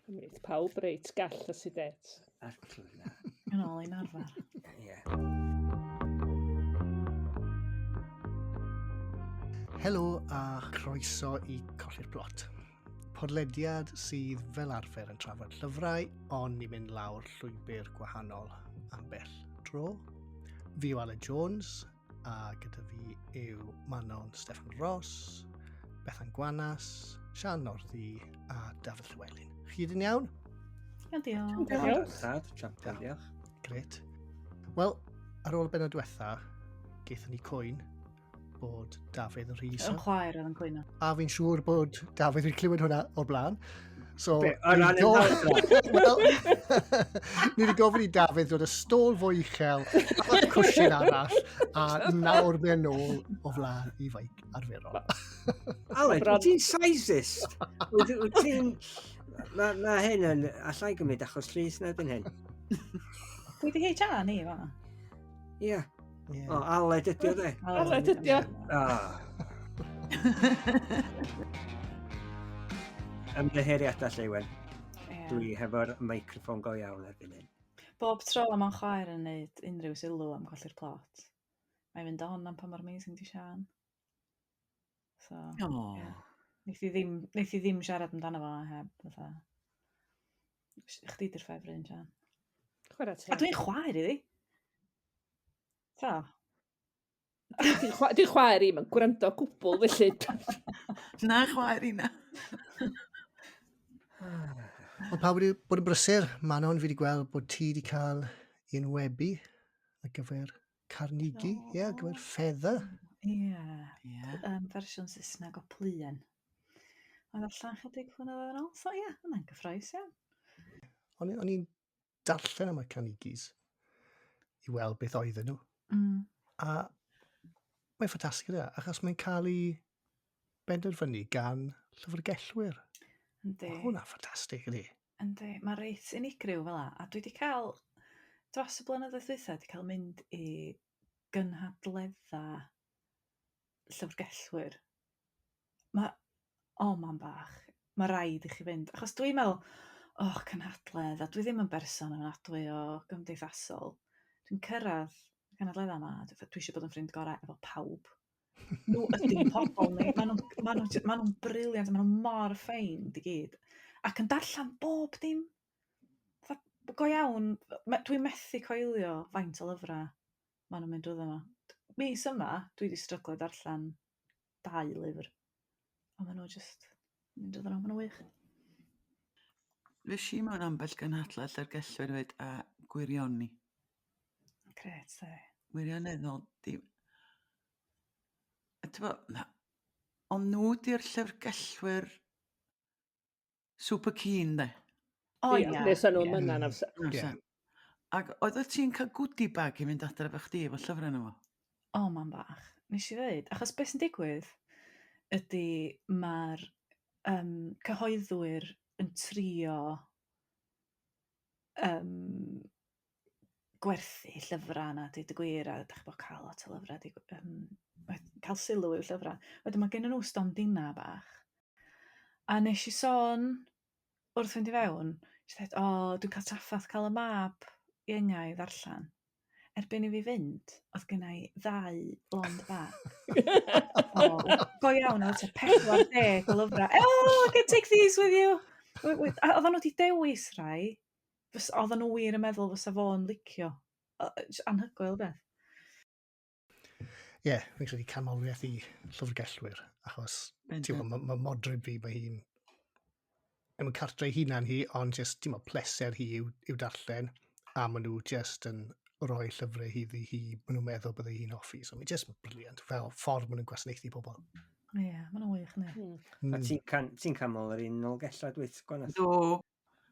Wneud pawb reit gall y sidet. Arglwydd. Yn ôl i'n arfer. Ie. Helo a chroeso I Colli'r Plot. Podlediad sydd fel arfer yn trafod llyfrau, ond ni'n mynd lawr llwybr gwahanol ambell tro. Fi yw Aled Jones, a gyda fi yw Manon Steffan Ross, Bethan Gwanas, Sian Norddi a dadleuol. Chi ydyn iawn? Iawn, diolch. Diolch. Tad, champion, diolch. Gret. Wel, ar ôl y bennod diwetha, gaethon ni cwyn bod Dafydd yn rhys. Yn chwaer oedd yn cwyno. A fi'n siŵr bod Dafydd wedi clywed hwnna o'r blaen. So, O ran yn Wel, ni wedi gofyn I Dafydd dod y stôl fwy uchel, a'r cwsyn arall, a nawr mae'n ôl o flaen I feic arferol. Aled, wyt ti'n sizist? Wyt ti'n... Mae hyn yn allai gymryd achos llys na dyn hyn. Pwy di HR ni, fa? Ie. O, Aled ydi o de. Aled ydi o. Ymddiheiriadau Llewen. Dwi hefo'r meicroffon go iawn erbyn hyn. Bob tro mae'n chwaer yn neud unrhyw sylw am colli'r plot. Mae'n mynd on am pa mor amazing di Sian. So, Neith I ddim siarad amdano fo heb fatha. Chdi di'r ffefryn, Sian. A dwi'n chwaer iddi. So. Dwi'n chwaer I, mae'n gwrando gwbl felly. Na chwaer I na. Ond pawb wedi bod yn brysur, Manon fi wedi gweld bod ti wedi cael enwebu ar gyfer Carnegie, ar gyfer feather. Ie. Fersiwn Saesneg o phluen. Oedd allan chydig flynyddoedd yn ôl. So ie, yna'n gyffroes iawn. O'n i'n darllen am y Carnegies I weld beth oedden nhw. A mae'n ffantastig yna, achos mae'n cael ei benderfynu gan llyfrgellwyr. Yndi. Hwna'n ffantastig ydi. Yndi, mae reit unigryw fel la. A dwi wedi cael, dros y blynyddoedd dwytha, wedi cael mynd I gynhadledda llyfrgellwyr. Ma'n bach. Mae raid I chi fynd. Achos dwi'n meddwl, cynhadledd, a dwi ddim yn berson yn adwy o gymdeithasol. Dwi'n cyrraedd gynhadledda yma, dwi eisiau bod yn ffrind gorau efo pawb. Nhw ydy'n pobl ni. Maen nhw'n briliant, maen nhw'n mor ffein I gyd. Ac yn darllen bob dim. Go iawn, dwi'n methu coelio faint o lyfrau maen nhw'n mynd drwy yma. Mis yma, dwi wedi stryglo darllen 2 lyfr. A maen nhw just mynd drwy yma, maen nhw wych. Fes I mewn ambell gynhadledd llyfrgellwyr fyd a gwirioni. Gret, da. Wirioneddol. Ond nhw di'r llyfrgellwyr super keen, de. O ia. Nes nhw'n mynna'n amser. Ac oedd ti'n cael goodie bag I mynd adre efo chdi efo llyfrau nhw? O, ma'n bach. Nes I ddweud, achos beth sy'n digwydd ydy mae'r cyhoeddwyr yn trio gwerthu llyfrau yna, dweud y gwir, a dach bod cael lot o lyfrau, cael sylw i'w llyfrau. Wedyn mae gen nhw stondina bach. A nes I sôn wrth fynd I fewn, dwi'n cael traffath cael y mab I engau ddarllen. Erbyn I fi fynd, oedd gennau 2 blond bag. Go iawn, oedd 40 o lyfrau. I can take these with you. Oedden nhw wedi dewis rai, oedden nhw wir yn meddwl fysa fo'n licio. Anhygoel beth. Ie, fi'n credu canmoliaeth I llyfrgellwyr, achos mae modryb fi, mae hi'n ddim yn cartre hunan hi, ond just pleser hi yw darllen, a maen nhw just yn rhoi llyfrau hyddi hi, maen nhw'n meddwl bydde hi'n hoffi. So mae'n just briliant, fel ffordd maen nhw'n gwasanaethu pobl. Ie, maen nhw'n wych, ne? A ti'n canmol yr un Nolgellad wyth, Gwanas? Do.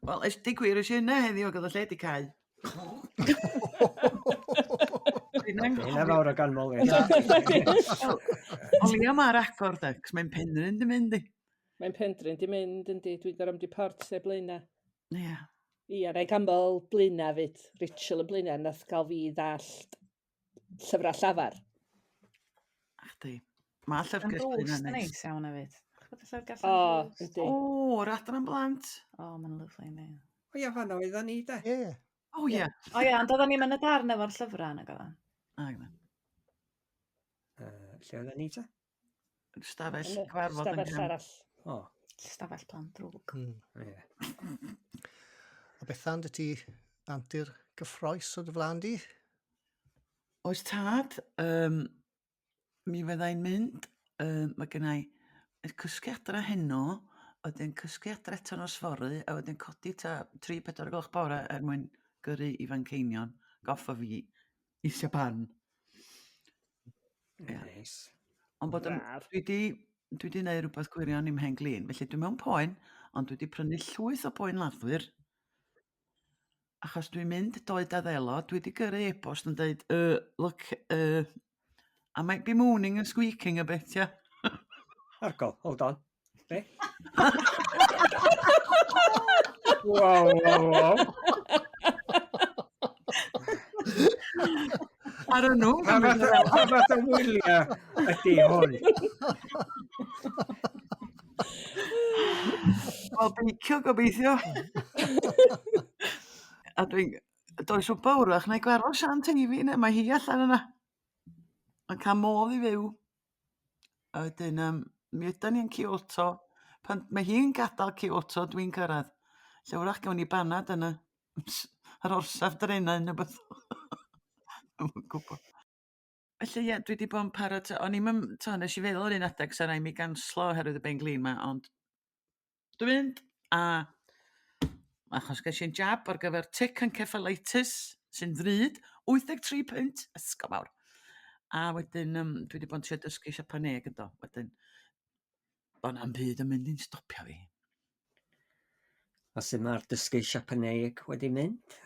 Wel, ysdi gwir ys yna heddiw gyda lle di cael. Yna fawr o ganmol. Ond ia mae'r agor, de, cos mae'n penryn di mynd I. Mae'n pendryn di mynd yndi, dwi'n gorfod di port lle blaena. Ie. Ia, rai ganmol blaena fyd, Rachel y blaena, nath gael fi ddallt llyfrau llafar. Ach di. Mae llyfrgell Yn blaen ddwys yn neis iawn hefyd. Fod y llyfrgell O, Andrews. yndi. Yr adran blant. O, ma'n lyflu, ni. O ia, fanna oedden ni, de. Ie. O ie. O ia, ond oedden ni'n mynd y darn efo'r llyfrau yna, godan. Lle oedden ni, te? Stafell Yn y cyfarfod yn Stafell arall. O, Stafell plan drwg. ie. A Bethan, dy ti antur gyffroes o dy flaen di? Oes tad, mi fyddai'n mynd, mae gennau y cysgiadra heno, wedyn cysgiadra eto nos fory, a wedyn codi ta 3-4 gloch bore mwyn gyrru i Fanceinion, goffa fi i Japan. Ie. Neis. Ond bod Braf. dwi di gwneud rhywbeth gwirion i'm hen glin, felly dwi'n mewn poen, ond dwi di prynu llwyth o poen laddwyr, achos dwi'n mynd doi daddelo, dwi di gyrru e-bost yn dweud, look, I might be mooning and squeaking a bit, yeah. Argo, hold on. Be? Wow. I don't know. Pa fath o wyliau ydi hwn? Wel, beicio gobeithio. A does o bawrach neu gwerfod Sian Teifi, neu mae hi allan yna. Yn cael modd i fyw. A wedyn, mi ydyn ni'n Kyoto. Pan mae hi'n gadael Kyoto, dwi'n cyrraedd. Llywrach gawn ni banad yn yr orsaf drenau neu beth. Yn gwybod. Felly, ie, dwi wedi bod yn parod. O'n i'n nes i feddwl yr un adeg sy'n rhaid mi ganslo oherwydd y ben glin ma, ond dwi'n mynd a achos ges i'n jab ar gyfer tic encephalitis sy'n ddrud, 83 pwynt, ysgafn. A wedyn, dwi wedi bod yn trio dysgu Siapaneg ydo. Wedyn, bod na'm byd yn mynd i'n stopio fi. A sy'n mae'r dysgu Siapaneg wedi mynd?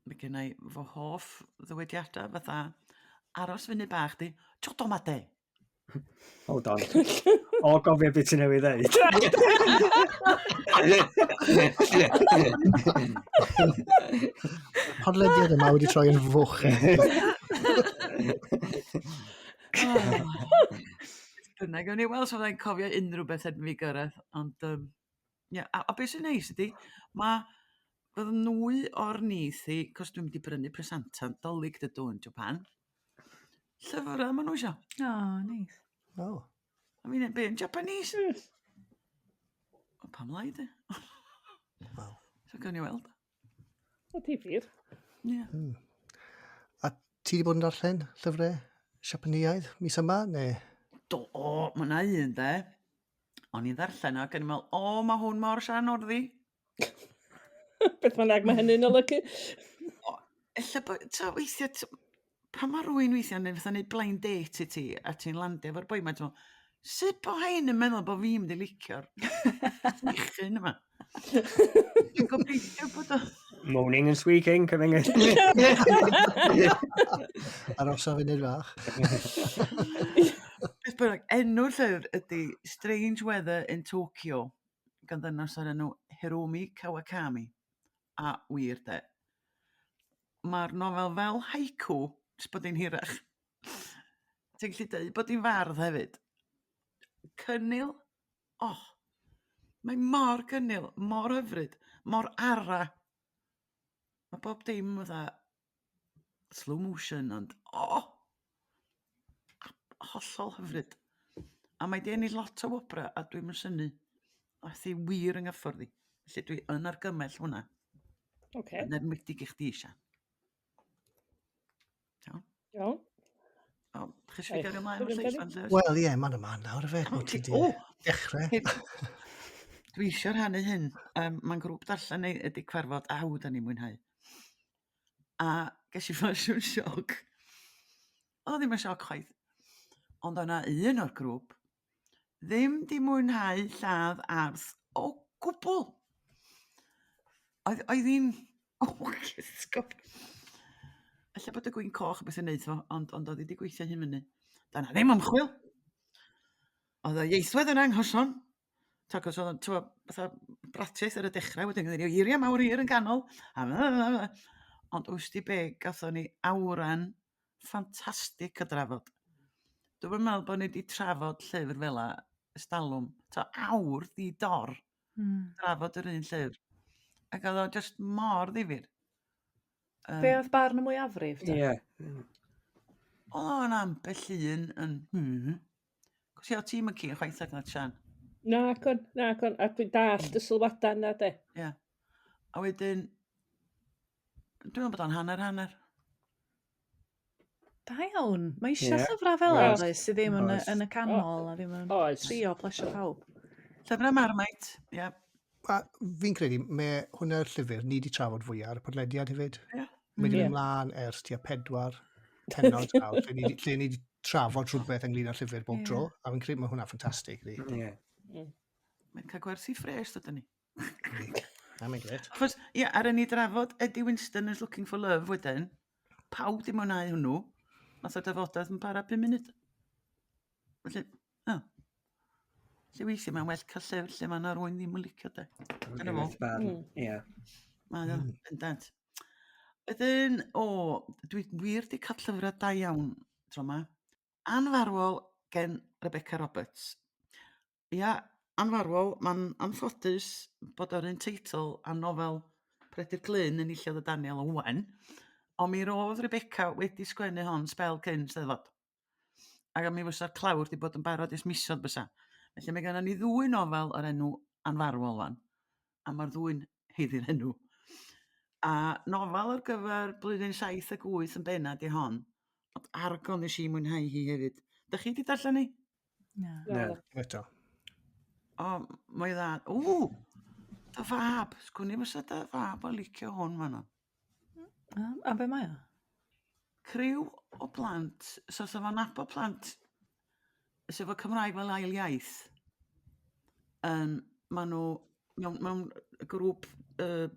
Mae gennau fy hoff ddywediadau fatha aros fyny bach di, choto mate. Hold on. O, gofio beth ti'n newydd ddeud. Podlediad yma wedi troi yn fwch. Bynnag, o'n i weld sef fyddai'n cofio unrhyw beth erbyn fi gyrraedd, ond a beth sy'n neis ydy, fydd nwy o'r nith i, cos dwi'n mynd i brynu presantan dolyg dydw yn Japan, llyfrau maen nhw isio. O, neis. O. A fi'n be yn Japanese? O, pam lai di? Wow. So gawn ni weld. O, difyr. Ie. A ti wedi bod yn darllen llyfrau Siapaneaidd mis yma, neu? Mae yna un, de. O'n i'n ddarllen o, gan i'n meddwl, mae hwn mor sian orddi. Beth bynnag mae hynny'n olygu. Ella bod, weithiau, pan mae rhywun weithiau'n neud fatha neud blind date i ti, a ti'n landio efo'r boi ma, ti'n meddwl, sut bo hein yn meddwl bod fi'n mynd i licio'r snichyn yma? Dwi'n gobeithio bod o... Moaning and squeaking, cyfengyr. Ar osa funud fach. Beth bynnag, enw'r llyfr ydy Strange Weather in Tokyo, gan ddynas ar enw Hiromi Kawakami. A wir, de. Mae'r nofel fel haiku, jyst bod hi'n hirach. Ti'n gallu dweud bod hi'n fardd hefyd. Cynnil, mae mor cynnil, mor hyfryd, mor ara. Mae bob dim fatha slow motion, ond hollol hyfryd. A mae di ennill lot o wobra, a dwi'n mynsynu. A thi wir yng nghyffwrdd i. Felly dwi yn argymell hwnna. Oce. Yn enwedig i chdi eisiau. Iawn. Chys fi gael ymlaen o'r seithfan? Wel, ie, ma'n yma nawr y fe. Ti di dechrau. Dwi eisiau rhannu hyn. Mae'n grŵp darllen ni ydy cyfarfod da ni'n mwynhau. A ges i ffasiwn sioc. O, ddim yn sioc chwaith. Ond o'na un o'r grŵp ddim di mwynhau lladd arth o gwbl. Oedd hi'n... Ysgaf. Alla bod y gwyn coch beth yn neud fo, ond oedd hi wedi gweithio hyn fyny. Dyna ddim ymchwil. Oedd y ieithwedd yn anghoson. Cos oedd o'n fatha bratiaeth ar y dechrau, wedyn gyda ni eiriau mawr hir yn ganol. Ond wsti be, gathon ni awran ffantastig y drafod. Dwi'n meddwl bod ni wedi trafod llyfr fel la, ystalwm, awr di-dor, trafod yr un llyfr. Ac oedd o just mor ddifyr. Be oedd barn y mwyafrif? Ie. Oedd o'n ambell un yn... Cos iawn ti'n myci yn chwaith ag na Sian. Na, con. A dwi'n dallt y sylwadau na, de. Ie. A wedyn, dwi'n meddwl bod o'n hanner. Da iawn. Mae eisiau Ie. llyfrau fel Oes. yna sydd ddim Oes. yn y canol a ddim yn Oes. trio plesio pawb. Llyfrau Marmite, ie. A fi'n credu, mae hwnna'r llyfr ni wedi trafod fwyaf ar y podlediad hefyd. Ie. Mae wedi Ie. mynd mlaen ers tua 4 pennod nawr, lle ni wedi trafod rhywbeth ynglyn â'r llyfr bob tro, a fi'n credu mae hwnna'n ffantastig. Ie. Mae'n cael gwersi ffres, dydyn ni. A mae'n gret. Achos, ie, ar y ni drafod, Eddie Winston is looking for love wedyn, pawb di mwynhau hwnnw, nath y dyfodaeth yn para 5 munud. Felly, lle weithio mae'n well cael llyfr lle mae'n arwain ddim yn licio, de. Dyna fo. Ie. Mae o, bendant. Wedyn, dwi wir di cael llyfrau da iawn tro yma. Anfarwol gen Rebecca Roberts. Ia, anfarwol, mae'n anffodus bod o'r un teitl a nofel Predyr Glyn yn illodd y Daniel Owen, ond mi roedd Rebecca wedi sgwennu hon spel cyn Steddfod. Ac mi fysa'r clawr di bod yn barod ys misodd bysa. Felly mae gennym ni 2 nofel o'r enw Anfarwol fan, a mae'r 2 heiddi'r enw. A nofel ar gyfer blwyddyn 7 ac 8 yn bennod i hon, ond argon nes i mwynhau hi hefyd. Dych chi wedi darllen ni? Na. Eto. O, mae dda. Dy fab. Sgwni fysa dy fab o licio hwn, Manon. A be mae o? Criw o blant, so sa fo'n ap o plant, sef o Cymraeg fel ail iaith. Maen nhw mewn grŵp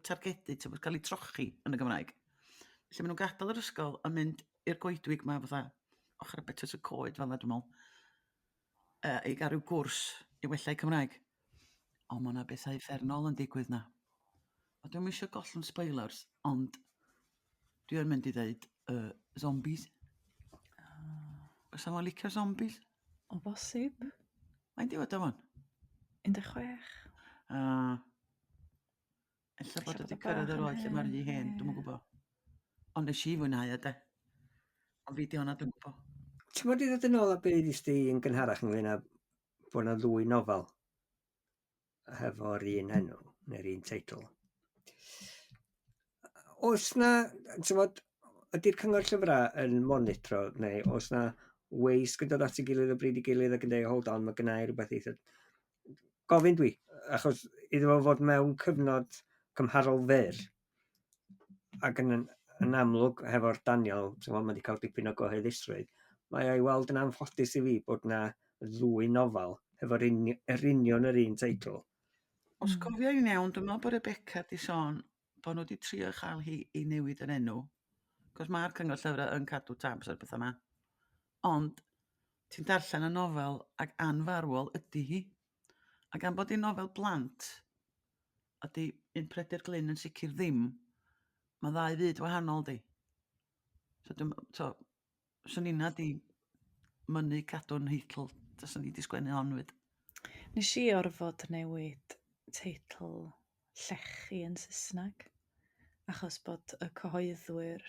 targedu, sef cael ei trochi yn y Gymraeg. Felly maen nhw'n gadael yr ysgol a mynd i'r goedwig yma fatha ochr y betws y coed fel dwi'n meddwl, i gael rhyw gwrs i wella'u Cymraeg. Ond mae yna bethau uffernol yn digwydd na. A dwi'n eisiau gollwng spoilers, ond dwi'n mynd i ddeud zombies. Fysa fo'n licio zombies? O bosib. Mae'n diwedd o fan? 16. Ella bod wedi cyrraedd yr oed lle mae'r hi hen, dwi'n gwybod. Ond nes i fwynhau de. Ond fi di hwnna, dwi'n gwybod. Ti'n bod i ddod yn ôl a beth ydych chi yn gynharach ynglyn â bod yna 2 nofel hefo'r un enw, neu'r un teitl. Oes na, ti'n bod, ydy'r cyngor llyfrau yn monitro, neu oes na weis gyda'r at ei gilydd o bryd i gilydd ac yn dweud, hold on, mae gynna i rhywbeth eitha. Gofyn dwi, achos iddo fo fod mewn cyfnod cymharol fyr, ac yn amlwg hefo'r Daniel, mae wedi cael dipyn o gyhoeddusrwydd, mae ei weld yn anffodus i fi bod yna 2 nofel hefo'r union yr un teitl. Os cofio i'n iawn, dwi'n meddwl bod Rebecca di sôn bod nhw wedi trio chael hi i newid yr enw. Cos mae'r cyngor llyfrau yn cadw tabs ar bethau yma. Ond, ti'n darllen y nofel ac anfarwol ydy hi. Ac am bod hi'n nofel blant, ydy un Predyr Glyn yn sicr ddim, mae 2 fyd wahanol di. Swn i'n di mynnu cadw'n heitl, tas o'n i di sgwennu hon fyd. Nes i orfod newid teitl llechi yn Saesneg, achos bod y cyhoeddwyr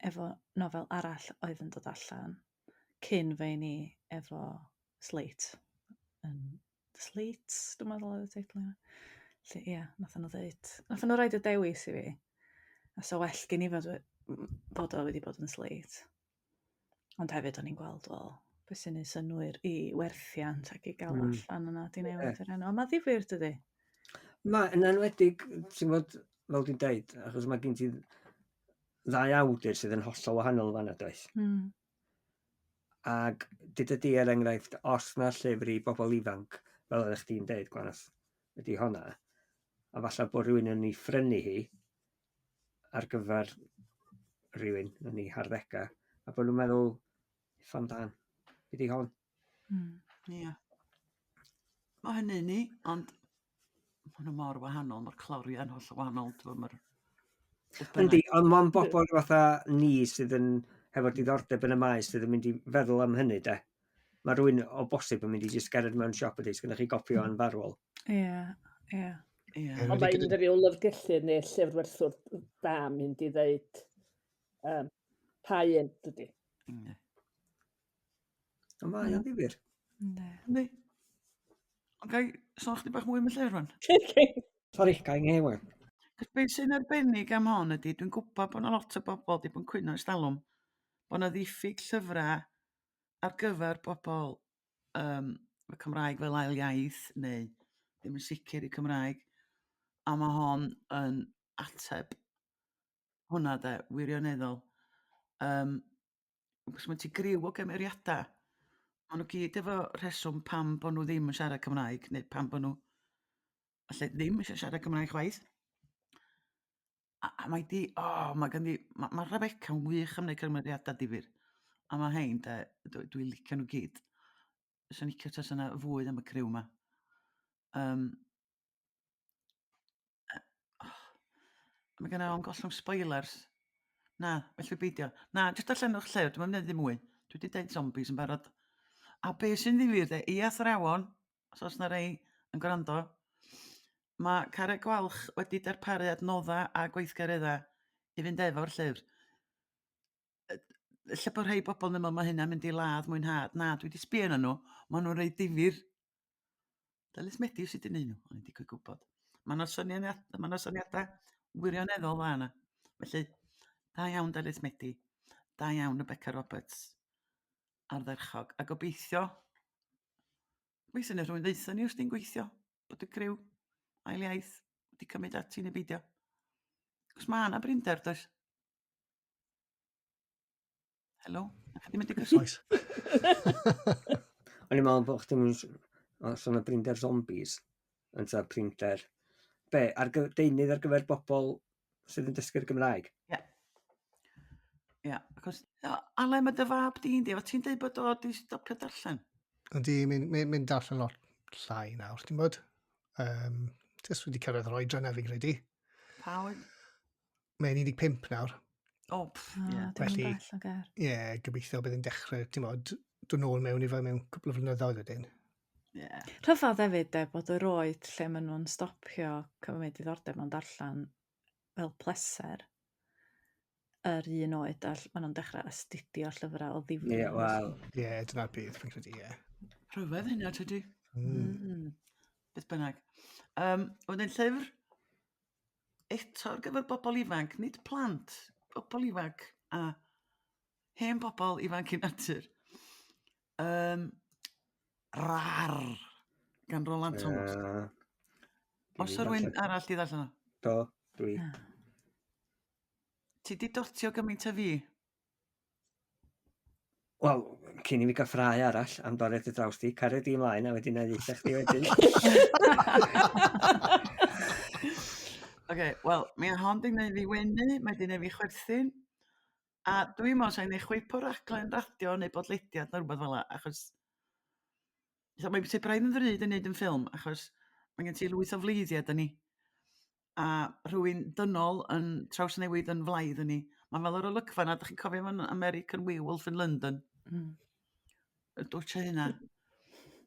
efo nofel arall oedd yn dod allan cyn fe ni efo Slate. Slate, dwi'n meddwl oedd y teitl yna. Ie, nath nhw roed y dewis i fi. A so well gen i bod o wedi bod yn Slate. Ond hefyd o'n i'n gweld, beth sy'n ei synwyr i werthiant ac i gael allan yna di newid yr enw. Mae ddifyr dydi? Mae yn enwedig, ti'n bod, fel dwi'n deud, achos mae gen ti 2 awdur sydd yn hollol wahanol fan does. Ac dyda di enghraifft, os na llyfr i bobl ifanc, fel ydych chi'n deud, gwaith ydy honna, a falle bod rhywun yn ei ffrynu hi ar gyfer rhywun yn ei harddega, a bod nhw'n meddwl, ffan dan, ydy hon. Ie. Mae hynny ni, ond mae nhw mor wahanol, mae'r clorian holl wahanol. Yndi, ond mae'n bobl fatha ni sydd yn hefo diddordeb yn y maes sydd yn mynd i feddwl am hynny, de. Mae rhywun o bosib yn mynd i just gered mewn siop ydy, sgynnych chi gopio yn farwol. Ie. Ond mae unrhyw lyfrgellydd neu llyfrwerthwr da mynd i ddeud pa un dydy. Ond mae o'n ddifyr. Yndi. Ond gai sôn chdi bach mwy am y llyfr rwan? Sori, gai ngewan. Cos beth sy'n arbennig am hon ydy, dwi'n gwybod bod yna lot o bobl wedi bod yn cwyno ystalwm, bod yna ddiffyg llyfrau ar gyfer bobl y Cymraeg fel ail iaith, neu ddim yn sicr i Cymraeg, a mae hon yn ateb hwnna de, wirioneddol. Cos mae ti griw o gymeriadau, maen nhw gyd efo rheswm pam bod nhw ddim yn siarad Cymraeg, neu pam bod nhw ddim eisiau siarad Cymraeg chwaith. A mae di, mae Rebecca'n wych am wneud cymeriadau difyr. A mae hein, dwi'n licio nhw gyd. Sa'n licio tas yna fwy am y criw yma. Mae gynna o'n gollwng spoilers. Na, felly beidio. Na, jyst darllenwch llyfr, dwi'n mynd ddim mwy. Dwi wedi deud zombies yn barod. A be sy'n ddifyr, i athrawon, os oes na rei yn gwrando, mae Carreg Gwalch wedi darparu adnodda a gweithgareddau i fynd efo'r llyfr. Lle bod rhai bobl ddim mae hynna'n mynd i ladd mwynhad. Na, dwi wedi sbio nhw, maen nhw'n rhoi difyr. Dalys Medi sydd wedi neud nhw, o'n i wedi gwybod. Mae yna syniadau wirioneddol dda yna. Felly, da iawn Dalys Medi, da iawn Rebecca Roberts ar dderchog. A gobeithio neu rhywun ddeitha ni os di'n gweithio, bod y criw ail iaith wedi cymryd ati neu beidio. Cos mae yna brinder, does? Helo? Ydych chi'n mynd i gysgoes? O'n i'n meddwl bod chdi'n os yna brinder zombies yn ta brinder. Be, deunydd ar gyfer bobl sydd yn dysgu'r Gymraeg? Ia, achos, ale mae dy fab di'n di, o ti'n dweud bod o di stopio darllen? Yndi, mynd darllen lot llai nawr, ti'n bod? Jyst wedi cyrraedd yr oedran na fi'n credu. Pa oed? Mae'n 15 nawr. Felly, gobeithio bydd yn dechrau, ti'n bod, dwi'n nôl mewn i fe mewn cwbl o flynyddoedd wedyn. Rhyfedd hefyd bod yr oed lle maen nhw'n stopio cymryd diddordeb mewn darllen fel pleser yr un oed a maen nhw'n dechrau astudio llyfrau o ddifri. Dyna'r bydd, fi'n credu, Rhyfedd hynna, tydi? Beth bynnag. Wedyn llyfr eto ar gyfer bobl ifanc, nid plant, bobl ifanc a hen bobl ifanc i natur. Raaarrr, gan Roland Thomas. Os o'r rhywun arall di ddarllen o? Do, dwi. Ti di dotio gymaint a fi? Wel, cyn i fi gael ffrau arall am doriad y draws di, cario di ymlaen a wedyn na ddeitha chdi wedyn. Wel, mae hon di gwneud fi wenu, mae di gwneud fi chwerthin, a dwi'n meddwl sa'n ei chwipo'r raglen radio neu bodlediad neu rhywbeth fel yna, achos mae'n beth braidd yn ddrud yn neud yn ffilm, achos mae gen ti lwyth o fleiddiau dyn ni, a rhywun dynol yn trawsnewid yn flaidd yn ni. Mae'n fel yr olygfa na, ydych chi'n cofio fan American Werewolf in London? Dwtio hynna.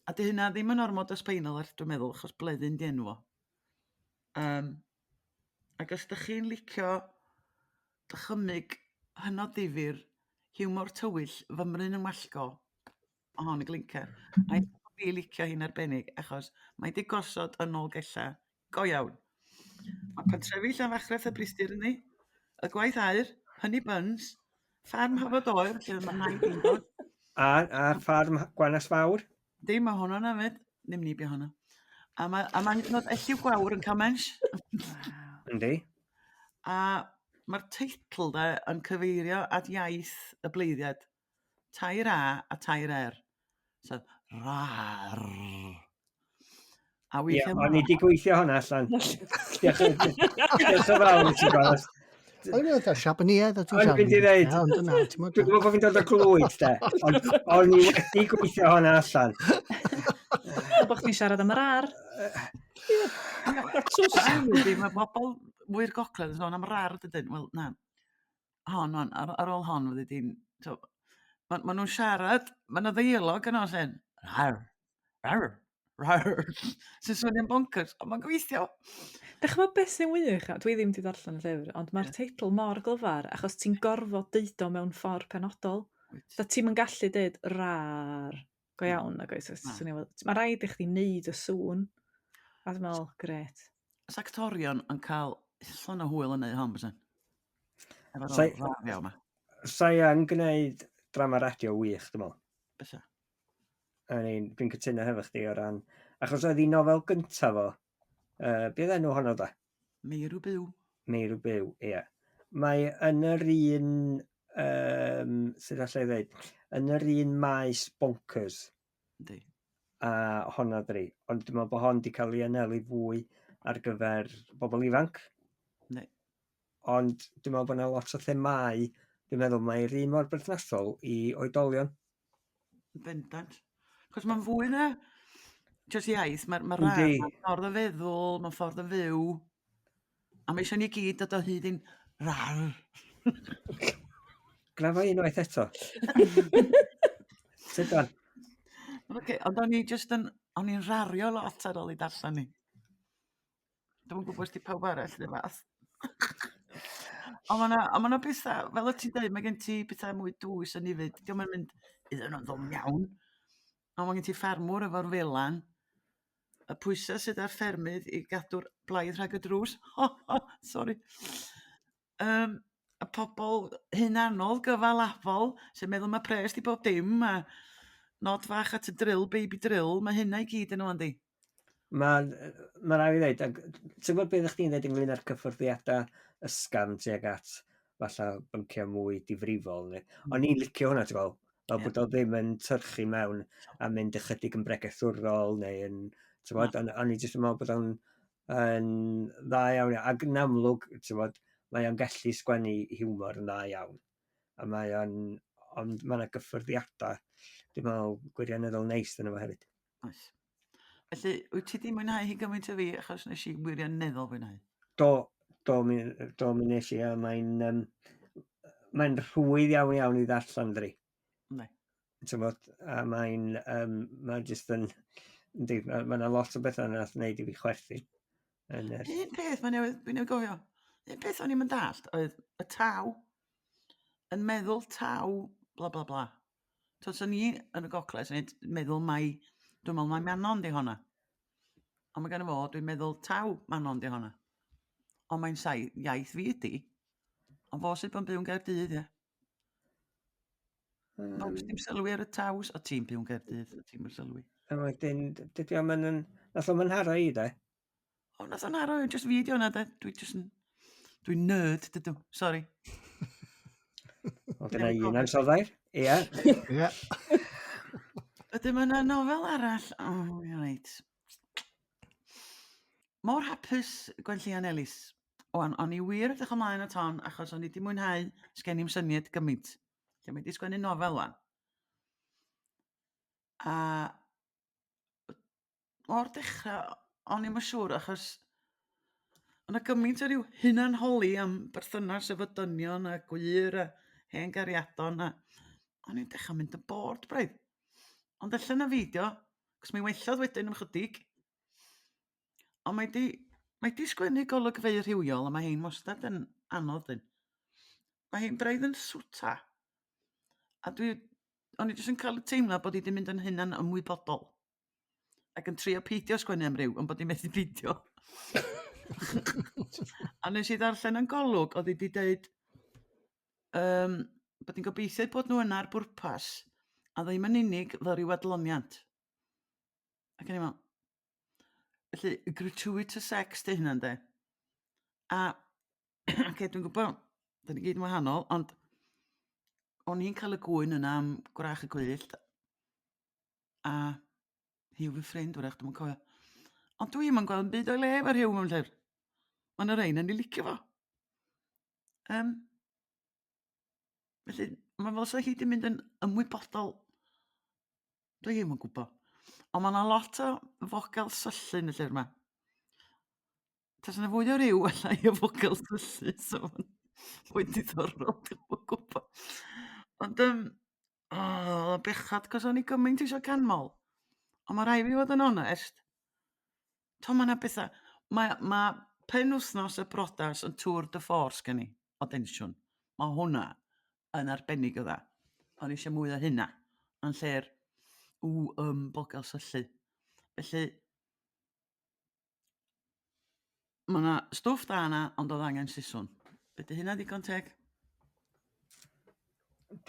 A di hynna ddim yn ormod o sbeinol, dwi'n meddwl, achos bleddyn di enw o. Ac os ydych chi'n licio dychymyg hynod ddifyr, hiwmor tywyll, fymryn yn wallgo, o hon y glinca. A fi licio hi'n arbennig, achos mae di gosod yn ôl gella go iawn. Mae pentrefi Llanfachredd y Bristir yn ni, y gwaith aur, Honey Buns, ffarm Hafod Oer, lle mae nain di'n dod. A ffarm Gwanas Fawr? Dim o hwnnw na fyd, ddim ni bi hwnnw. A mae'n nod Elliw Gwawr yn cael mensh. Yndi. A mae'r teitl yn cyfeirio at iaith y bleiddiad. Tair A a tair R. So, Raaarrr. A weithio o'n i wedi gweithio hwnna allan. Diolch yn fawr i ti gwas. O'n i'n dweud Siabanïedd o ti'n O'n i'n dweud, dwi'n gwybod bod fi'n dod o glwyd de, ond o'n i wedi gweithio hwnna allan. Bo chdi'n siarad am yr ar. Mae bobl mwy'r gogledd yn sôn am Raaarrr dydyn. Wel, na. Ar ôl hon, fyddi di'n ma' nhw'n siarad, ma' 'na ddeialog yno lle'n raaarrr, raaarrr, raaarrr, sy'n swnio'n bonkers, ond ma'n gweithio. Dych chi'n beth sy'n wych? Dwi ddim wedi darllen y llyfr, ond mae'r teitl mor glyfar achos ti'n gorfod deud o mewn ffordd penodol. Da ti'n yn gallu deud raaarrr go iawn ac oes. Mae rhaid i chdi wneud y sŵn. A dwi'n meddwl, gret. Os actorion yn cael ullon o hwyl yn neud hon, bysyn? Efo'r Sai- radio yma, Sai yn gwneud drama radio wych, dwi'n meddwl. bysyn. Dwi'n cytuno hefo chdi o ran. Achos oedd hi nofel gyntaf fo. Be oedd enw honno da? Meirw byw. Meirw byw, ie. Mae yn yr un, sydd allai ddweud, yn yr un maes bonkers Yndi. a honna dri. Ond dwi'n meddwl bod hon wedi cael ei anelu fwy ar gyfer bobl ifanc. Yndi. Ond dwi'n meddwl bod yna lot o themau, dwi'n meddwl mae'r un mor berthnasol i oedolion. Bendant. Cos mae'n fwy na jyst iaith, mae'n Yndi. rhan, mae'n ffordd o feddwl, mae'n ffordd o fyw. A mae eisiau ni gyd dod o hyd i'n raaarrr. Gna fo unwaith eto. Sut fan? Okay, ond o'n i'n rario lot ar ôl i darllen ni. Dwi'n gwybod os di pawb arall ddim fath. Ond ma'na bethau, fel o ti'n dweud, mae gen ti bethau mwy dwys yn ifyd. Diolch yn mynd iddyn nhw'n ddwm iawn. Ond mae gen ti ffarmwr efo'r felan. Y pwysau sydd ar ffermydd i gadw'r blaidd rhag y drws. Sorry. Y pobl hunanol gyfalafol sy'n meddwl mae pres di bob dim a nod fach at y drill, baby drill, mae hynna i gyd yn o'n di. Mae rai i ddweud, ti'n gwybod beth ydych chi'n dweud ynglyn â'r cyffwrddiadau ysgafn tuag at falle bynciau mwy difrifol. Ond ni'n licio hwnna, ti'n gwybod, fel bod o ddim yn tyrchu mewn a mynd ychydig yn bregethwrol neu yn, ti'n gwybod, ond i jyst yn meddwl bod o'n dda iawn. Ac yn amlwg, ti'n gwybod, mae o'n gallu sgwennu hiwmor yn dda iawn. A ond mae yna gyffwrddiadau, dwi'n meddwl, gwirioneddol neis yn efo hefyd. Oes. Felly, wyt ti di mwynhau hi gymaint o fi achos nes i wirioneddol mwynhau? Do mi nes i, a mae'n rhwydd iawn i ddarllen dri. Ne. A mae'n jyst yn, mae yna lot o bethau nath wneud i fi chwerthin. Un peth, fi newydd gofio. Un peth o'n i'n dallt oedd y taw yn meddwl taw bla bla bla. Tos o'n i yn y gogledd yn meddwl dwi'n meddwl mae Manon di honna. Ond mae gen i fo, dwi'n meddwl taw Manon di honna. Ond mae'n iaith fi ydi. Ond fo sydd yn byw yn Gaerdydd, ie. Oes dim sylwi ar y taws, o ti'n byw yn Gaerdydd, o ti'n byw sylwi. A wedyn, dydy o'n nath o'n haro i, de? O, nath o'n haro, jyst fi di honna, de. Dwi'n nerd, dydw. Sorry. O, dyna un ansoddair. Ia. Ie. Ydym yna nofel arall. O, reit. Mor hapus Gwenllian Ellis. O'n i wir edrych ymlaen at hon achos o'n i di mwynhau sgen i'm syniad gymaint. Lle mae di sgwennu nofel wan. A o'r dechrau, o'n i'm yn siŵr achos o'na gymaint o ryw hunanholi am berthynas efo dynion a gwir a hen gariadon a o'n i'n dechrau mynd yn bored braidd. Ond allan y fideo, cos mi wellodd wedyn am chydig, ond mae di sgwennu golygfeu rhywiol a mae hi'n wastad yn anodd dyn. Mae hi'n braidd yn swta. A o'n i jyst yn cael y teimlo bod hi di mynd yn hunan ymwybodol. Ac yn trio peidio sgwennu am ryw, ond bod hi methu peidio. A nes i ddarllen yn golwg, oedd hi di dweud bod hi'n gobeithio bod nhw yna'r bwrpas a ddim yn unig fel ryw adloniant. Ac yn i'n meddwl, felly, gratuitous sex dy hynna, de. A, dwi'n gwybod, da ni gyd yn wahanol, ond o'n i'n cael y gwyn yna am gwrach y gwyllt, a hiw fy ffrind, wrach, dwi'n cofio. Ond dwi'n yn gweld yn byd o'i le efo'r hiw mewn llyfr. Mae'n yr ein yn ei licio fo. Felly, mae fel sa hi di mynd yn ymwybodol. Dwi ddim yn gwybod. Ond mae yna lot o fogal syllu yn y llyfr yma. Tas yna fwy o ryw alla i o fogal syllu. So, fwy diddorol, dwi'n yn gwybod. Ond, bechad, cos o'n i gymaint eisiau canmol. Ond mae rai fi fod yn onest. To mae yna bethau. Mae penwythnos y brodas yn tŵr dy ffors gen i o densiwn. Mae hwnna yn arbennig o dda. O'n i eisiau mwy o hynna. Yn lle'r bogal syllu. Felly, mae yna stwff da yna, ond oedd angen siswn. Beth hynna digon teg?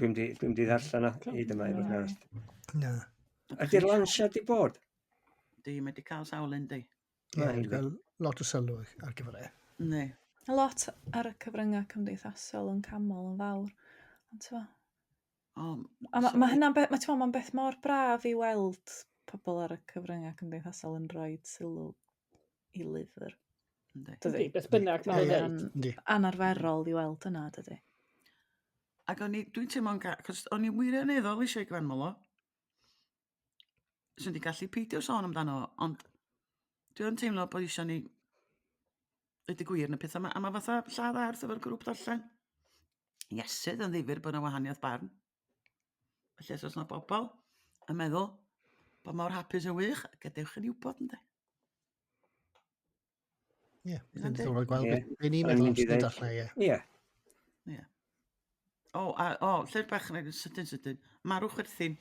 Dwi'n di ddarllen o i dyma i fod yn onest. Na. Ydy'r lansiad di bod? Di, mae di cael sawl un di. Ie, dwi'n cael lot o sylw ar gyfer e. Ne. A lot ar y cyfryngau cymdeithasol yn camol yn fawr. Ond t'mo, ma' hynna'n ma'n beth mor braf i weld pobl ar y cyfryngau cymdeithasol yn rhoi sylw i lyfr. Dydy, beth bynnag mae'n dweud. Anarferol i weld yna, dydy. Ac dwi'n teimlo'n cos o'n i wirioneddol eisiau gwanmol o. Sy'n di gallu peidio sôn amdano, ond dwi'n teimlo bod eisiau ni ydy gwir yn y pethau yma. A mae fatha lladd arth efo'r grŵp darllen. Iesydd yn ddifur bod yna wahaniaeth barn. Felly os oes yna bobl yn meddwl bod mor hapus yn wych, gadewch yn wybod ynddo. Ie, dwi'n ddiddorol gweld beth ni'n meddwl am sy'n darllen, ie. Ie. Lle'r bach yn sydyn. Marw Chwerthin,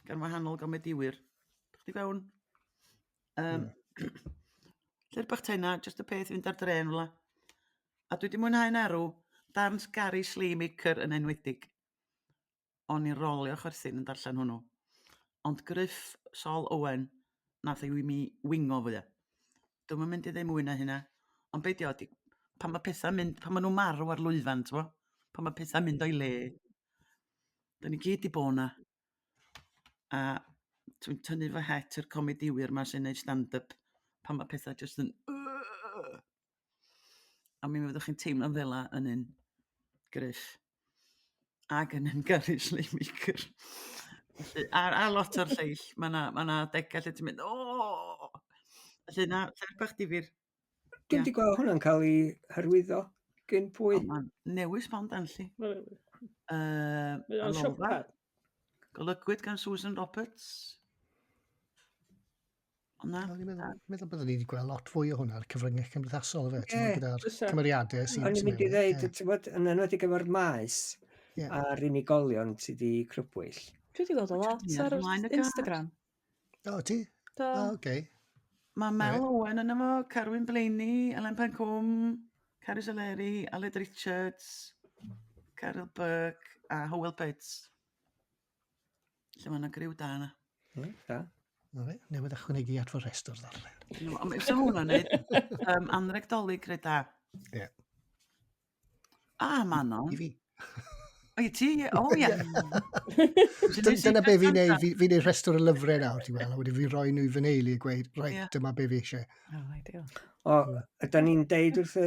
gan wahanol gomediwyr. Dych chi fewn? Lle'r bach tenna, just y peth fynd ar dren fela. A dwi wedi mwynhau'n arw, darn Gary Sleemaker yn enwedig. O'n i'n rolio Chwerthin yn darllen hwnnw. Ond Griff Sol Owen, nath ei mi wingo fwy. Dwi'n mynd i ddim mwy na hynna. Ond beth ydi, pan mae pethau mynd, pan mae nhw marw ar lwyfan, ti'n bo? Pan mae pethau mynd o'i le. Dyn ni gyd i bo' na. A dwi'n tynnu fy het i'r comediwyr ma sy'n neud stand-up pan mae pethau jyst yn... A mi fyddwch chi'n teimlo'n ddela yn un Griff. Ag yn un Gary Sleemaker. A lot o'r lleill. Mae na degau lle ti'n mynd, Felly na, lle'r bach difyr. Dwi'n di gweld hwnna'n cael ei hyrwyddo gyn pwy. Mae'n newis pond anlli. Mae'n siopad. Golygwyd gan Susan Roberts. Dwi'n meddwl byddwn ni wedi gweld lot fwy o hwnna ar cyfryngau cymdeithasol, gyda'r cymeriadau sy'n... O'n i'n mynd i ddeud, yn enwedig efo'r maes a'r unigolion sydd wedi crybwyll. Dwi wedi gweld o lot ar Instagram. O, ti? O, oce. Mae Mel Owen yn efo, Carwyn Blaney, Ellen Pencwm, Carys Eleri, Aled Richards, Carol Burke a Howell Pitts. Lle mae yna griw da yna. Da. Newydd ychwanegu at fy restr ddarllen. Mae eisiau hwnna'n neud anregdolig rhaid da. Ie. Manon. I fi. O, i ti? O, ie. Dyna be fi'n neud, fi'n neud restr y lyfrau nawr, ti weld, a wedi fi roi nhw i fy neulu i gweud, dyma be fi eisiau. Ideal. Yda ni'n deud wrth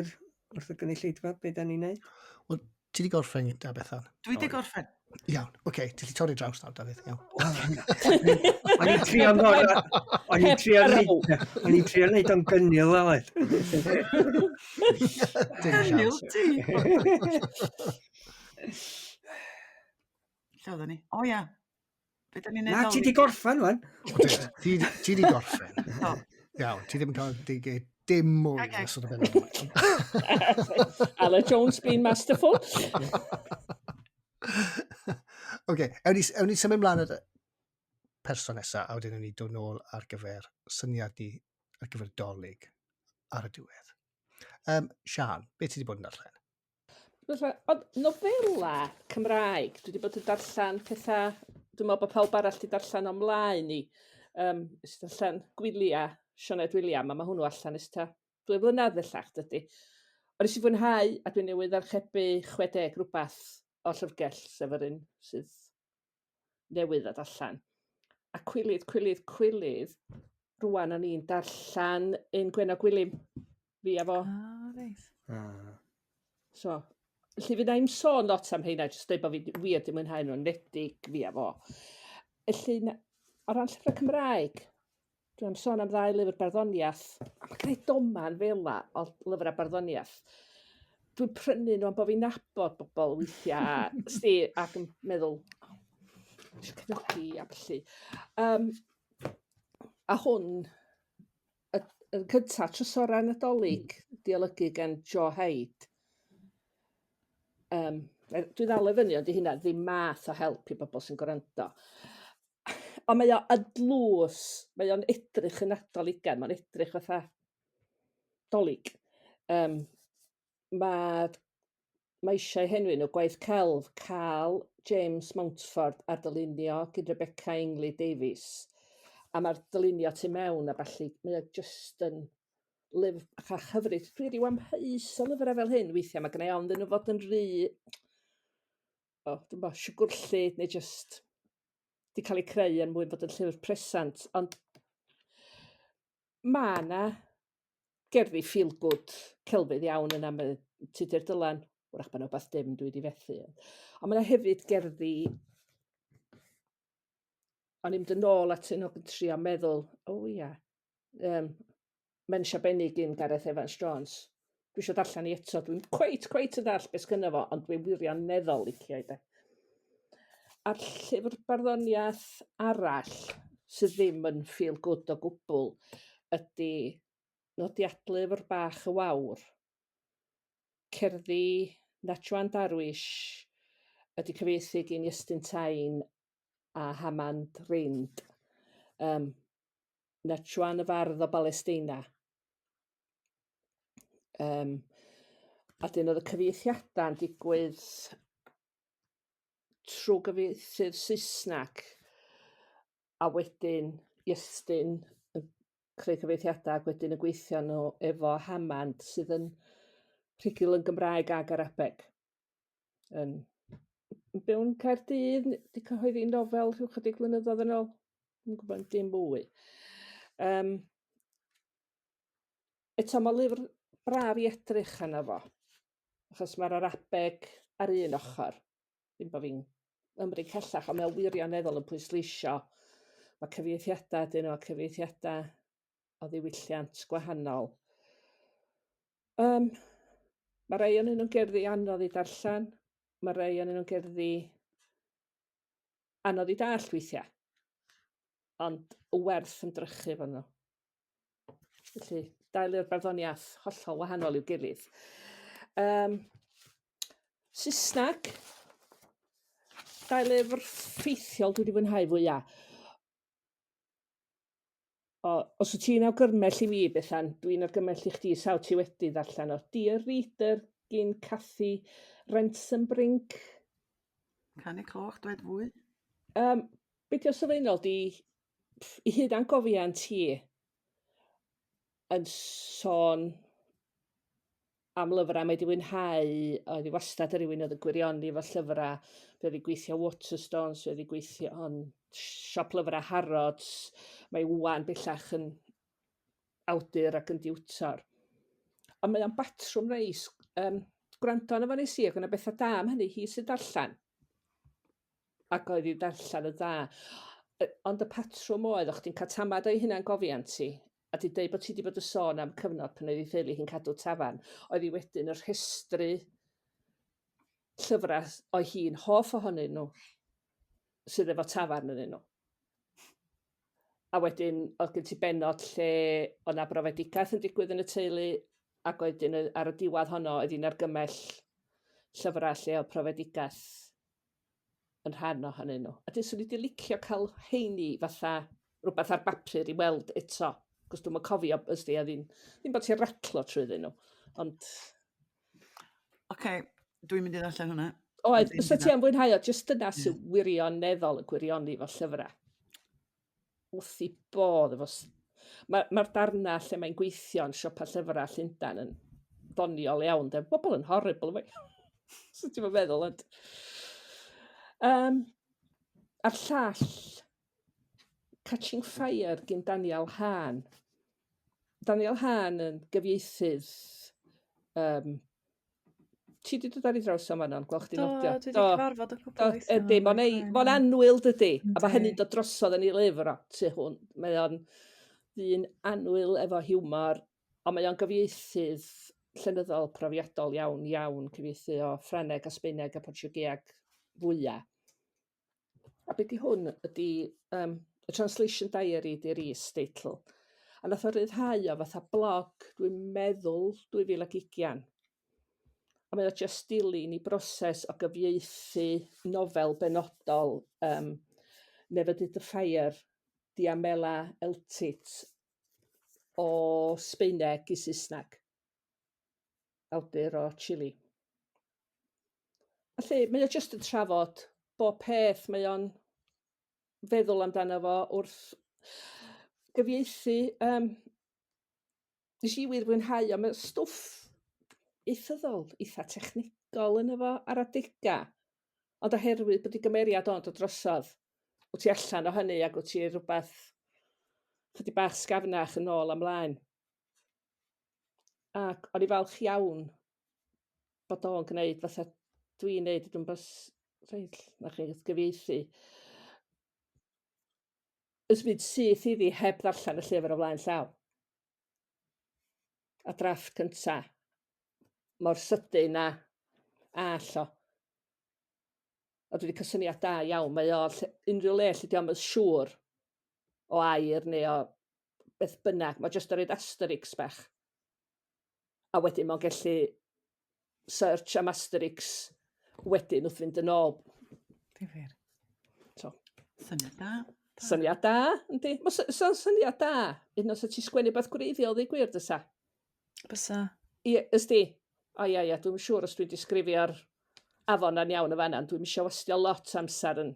y gynulleidfa, be da ni'n neud? Wel, ti di gorffen da Bethan? Dwi di gorffen. Iawn, oce, ti di torri draws nawr, Dafydd, iawn. O'n i'n trio neud o'n gynnil o leid. Gynnil ti? Lle oedden ni? O ia. Be da ni'n neud? Na, ti di gorffen, wan. Ti di gorffen. Iawn, ti ddim yn cael dim mwy ysod o bennod. Ala Jones being masterful. Oce, ewn ni symud mlaen at y person nesaf, a wedyn ewn ni dod nôl ar gyfer syniad ni ar gyfer dolyg ar y diwedd. Sian, beth ti wedi bod yn darllen? Ond nofela Cymraeg, dwi wedi bod yn darllen pethau, dwi'n meddwl bod pawb arall wedi darllen o'mlaen i. Ys darllen Gwyliau, Sioned William, a mae hwnnw allan ys ta 2 blynedd bellach dydy. Ond nes i fwynhau, a dwi'n newydd archebu 60 rhywbeth o llyfrgell, sef yr un sydd newydd a darllen. A cwilydd, rwan o'n i'n darllen un Gwenno Gwilym, fi a fo. Reis. So, felly fydd na'i'n sôn lot am heina, jyst dweud bod fi wir di mwynhau nhw'n nedig fi a fo. Felly, o ran llyfrau Cymraeg, dwi'n sôn am 2 lyfr barddoniaeth, a mae gwneud doman fel o lyfrau barddoniaeth. dwi'n prynu nhw am bod fi'n nabod bobl weithiau, sti, ac yn meddwl, eisiau cefnogi a felly. A hwn, yn cyntaf, Trysorau'r Nadolig, di olygu gan Jo Haid. Dwi ddal e fyny, ond di hynna ddim math o help i bobl sy'n gwrando. Ond mae o yn dlws, mae o'n edrych yn adoligan, mae'n edrych fatha dolig. Mae eisiau henwi nhw gwaith celf Carl James Mountford a dylunio gyda Rebecca Ingley Davies. A mae'r dylunio tu mewn a balli, mae o just yn lyfr a hyfryd. Dwi wedi amheus o lyfrau fel hyn weithiau, mae gennau ond yn nhw fod yn rhy, dwi'n bo, siwgwrllyd neu just di cael ei creu yn mwyn fod yn llyfr presant. Ond mae yna gerddi feel good celfydd iawn yna, mae Tudur Dylan, wrach bod yna wbath dim dwi wedi fethu. Ond mae yna hefyd gerddi, o'n i'n mynd yn ôl at un o'n trio meddwl, Mensia Benig un Gareth Evans Jones. Dwi eisiau darllen i eto, dwi'n cweit yn dall beth gynno fo, ond dwi'n wirioneddol licio i de. A'r llyfr barddoniaeth arall sydd ddim yn feel good o gwbl ydy Nodiadlyfr Bach y Wawr. Cerddi Natwan Darwish ydy cyfieithu gan Iestyn Tain a Hamand Rind. Natwan y Fardd o Balestina. A dyn oedd y cyfieithiadau'n digwydd trwy gyfieithydd Saesneg a wedyn Iestyn yn creu cyfieithiadau ac wedyn y gweithio nhw efo Hamand sydd yn rhugl yn Gymraeg ag Arabeg. Yn Mewn Caerdydd, di cyhoeddi nofel rhyw chydig blynyddoedd yn ôl. Dwi'n gwybod dim mwy. Eto mae lyfr braf i edrych yna fo. Achos mae'r Arabeg ar un ochr. Ddim bod fi'n ymryd cellach, ond mae'n wirioneddol yn pwysleisio. Mae cyfieithiadau dyn nhw, cyfieithiadau o ddiwylliant gwahanol. Mae rei o'n nhw'n gerddi anodd i darllen. Mae rei o'n nhw'n gerddi anodd i dall weithiau. Ond werth ymdrychu fo nhw. Felly, dau lyfr barddoniaeth hollol wahanol i'w gilydd. Saesneg, dau lyfr ffeithiol dwi wedi fwynhau fwyaf. Os wyt ti'n awgymell i fi, Bethan, dwi'n awgymell i chdi sawl ti wedi ddarllen o. Dear Reader gyn Cathy Rensenbrink. Canu cloch, dweud fwy. Beth o sylfaenol di i hyd angofian ti yn sôn am lyfrau mae wedi wynhau, oedd hi wastad ar rywun oedd yn gwirioni efo llyfrau, fe oedd hi gweithio Waterstones, fe oedd hi gweithio o'n siop lyfrau Harrods, mae wwan bellach yn awdur ac yn diwtor. Ond mae o'n batrwm reis, gwrando yn efo nes i, ac yna bethau da am hynny, hi sy'n darllen. Ac oedd hi darllen y da. Ond y patrwm oedd, o'ch ti'n cael tamad o'i hynna'n gofian ti, a di dweud bod ti wedi bod yn sôn am cyfnod pan oedd ei theulu hi'n cadw tafarn, oedd hi wedyn yr rhestru llyfrau o hi'n hoff ohonyn nhw sydd efo tafarn yn nhw. A wedyn oedd gen ti bennod lle o'na brofedigaeth yn digwydd yn y teulu, ac wedyn ar y diwadd honno oedd hi'n argymell llyfrau lle o profedigaeth yn rhan ohonyn nhw. A dyn swn i wedi licio cael heini fatha rhywbeth ar bapur i weld eto. Cos dwi'n cofio ysdi a ddim bod ti'n ratlo trwyddyn nhw. Ond... Oce, dwi'n mynd i ddarllen hwnna. Oedd, os ti am fwynhau o, jyst yna sy'n wirioneddol yn gwirioni fo llyfrau. Wrth i bodd efo... Mae'r darna lle mae'n gweithio yn siopa llyfrau Llundain yn ddoniol iawn. Bobl yn horrible fe. So ti'n meddwl, ond... A'r llall... Catching Fire gyn Daniel Hahn. Daniel Hahn yn gyfieithydd. Ti wedi dod ar ei draws o Manon, gweld chdi nodio? Dwi wedi cyfarfod o cwbl eithaf. Ydy, mo'n anwyl dydy. A mae hynny'n dod drosodd yn ei lyfr o. Mae o'n ddyn anwyl efo hiwmor, ond mae o'n gyfieithydd llenyddol profiadol iawn cyfieithu o Ffrangeg a Sbaeneg a Portiwgeag fwyaf. A be di hwn ydy y Translation Diary di'r is-deitl. A nath o ryddhau o fatha blog, dwi'n meddwl 2020. A mae o just dilyn i broses o gyfieithu nofel benodol Never Did the Fire, Diamela Eltit, o Sbaeneg i Saesneg. Awdur o Chile. Felly, mae o just yn trafod bob peth mae o'n feddwl amdano fo wrth gyfieithu. Nes i wir fwynhau o, mae stwff eithyddol, eitha technigol yn efo ar adega. Ond oherwydd bod i gymeriad o'n dod drosodd, wyt ti allan o hynny ac wyt ti rhywbeth chydig bach sgafnach yn ôl amlaen. Ac o'n i falch iawn bod o'n gwneud fatha dwi'n neud, dwi'n bos rhaid na chi gyfieithu. Ysbryd syth iddi heb ddarllen y llyfr o flaen llaw. A drafft cynta, mor sydyn a allo. A dwi wedi cysyniad da iawn, mae o unrhyw le lle di o'm yn siŵr o air neu o beth bynnag, mae jyst yn rhaid asterix bach. A wedyn mae'n gallu search am asterix wedyn wrth fynd yn ôl. Difyr. So, Syniad da. syniad da, yndi? Mae'n syniad da. Un os ti sgwennu beth gwreiddiol ddeu gwir dysa. Bysa. Ysdi? O ia, dwi'n siŵr os dwi'n disgrifio'r afon a'n iawn y fanna, dwi'n misio wastio lot amser yn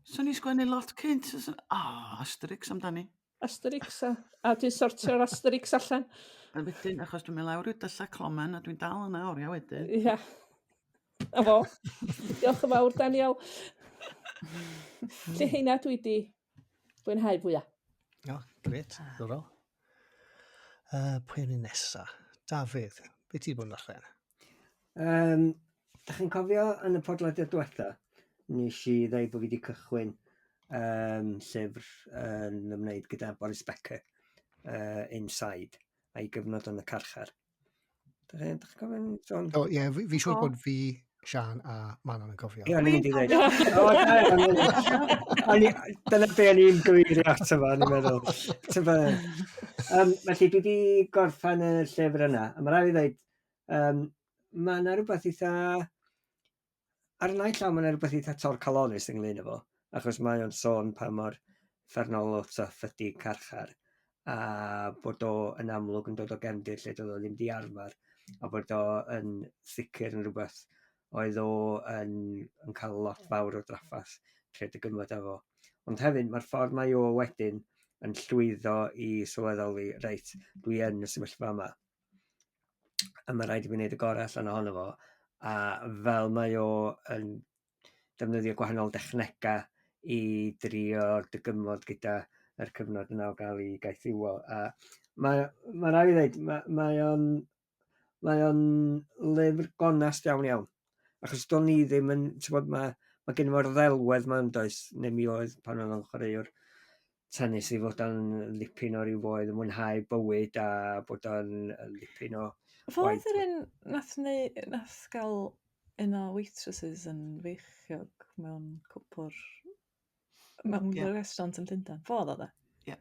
Swn i sgwennu lot cynt. Asterix amdani. asterix a dwi'n sortio'r asterix allan. A wedyn, achos dwi'n mynd lawr i'w dylla clomen a dwi'n dal yna oria wedyn. Ia. A fo. Diolch yn fawr, Daniel. Lle heina dwi di fwynhau fwyaf. O, gret, ddorol. Pwy yn nesa? Dafydd, beth ti bod yn darllen? Da chi'n cofio yn y podlediad diwetha, nes i ddweud bod fi wedi cychwyn llyfr yn ymwneud gyda Boris Becker, Inside, a'i gyfnod yn y carchar. Da chi'n cofio'n sôn? O, ie, fi siŵr bod fi, Sian a Manon yn cofio. Ie, o'n i'n mynd i ddweud. Dyna be o'n i'n gyfeirio ato fo, o'n i'n meddwl. Felly, dwi wedi gorffen y llyfr yna, a mae rhaid i ddweud, mae yna rhywbeth eitha... Ar y naill llaw, mae yna rhywbeth eitha torcalonis ynglyn â fo, achos mae o'n sôn pa mor ffernol o tuff ydi carchar, a bod o yn amlwg yn dod o gefndir lle doedd o ddim di arfer, a bod o yn sicr yn rhywbeth oedd o yn cael lot fawr o draffath rhed y gymryd efo. Ond hefyd, mae'r ffordd mae o wedyn yn llwyddo i sylweddoli, reit, dwi yn y sefyllfa yma. A mae rhaid i fi wneud y gorau allan ohono fo. A fel mae o yn defnyddio gwahanol dechnegau i drio dygymod gyda yr cyfnod yna o gael ei gaethiwo. A mae rhaid i ddweud, mae o'n lyfr gonast iawn. Achos do'n ni ddim yn, mae gen i fo'r ddelwedd ma'n does, neu mi oedd pan o'n chwaraewr tennis i fod o'n lipyn o ryw foedd yn mwynhau bywyd a bod o'n lipyn o... Fodd yr un nath gael un o waitresses yn feichiog mewn cwpwr mewn restaurant yn Llundain. Fodd o da? Ie.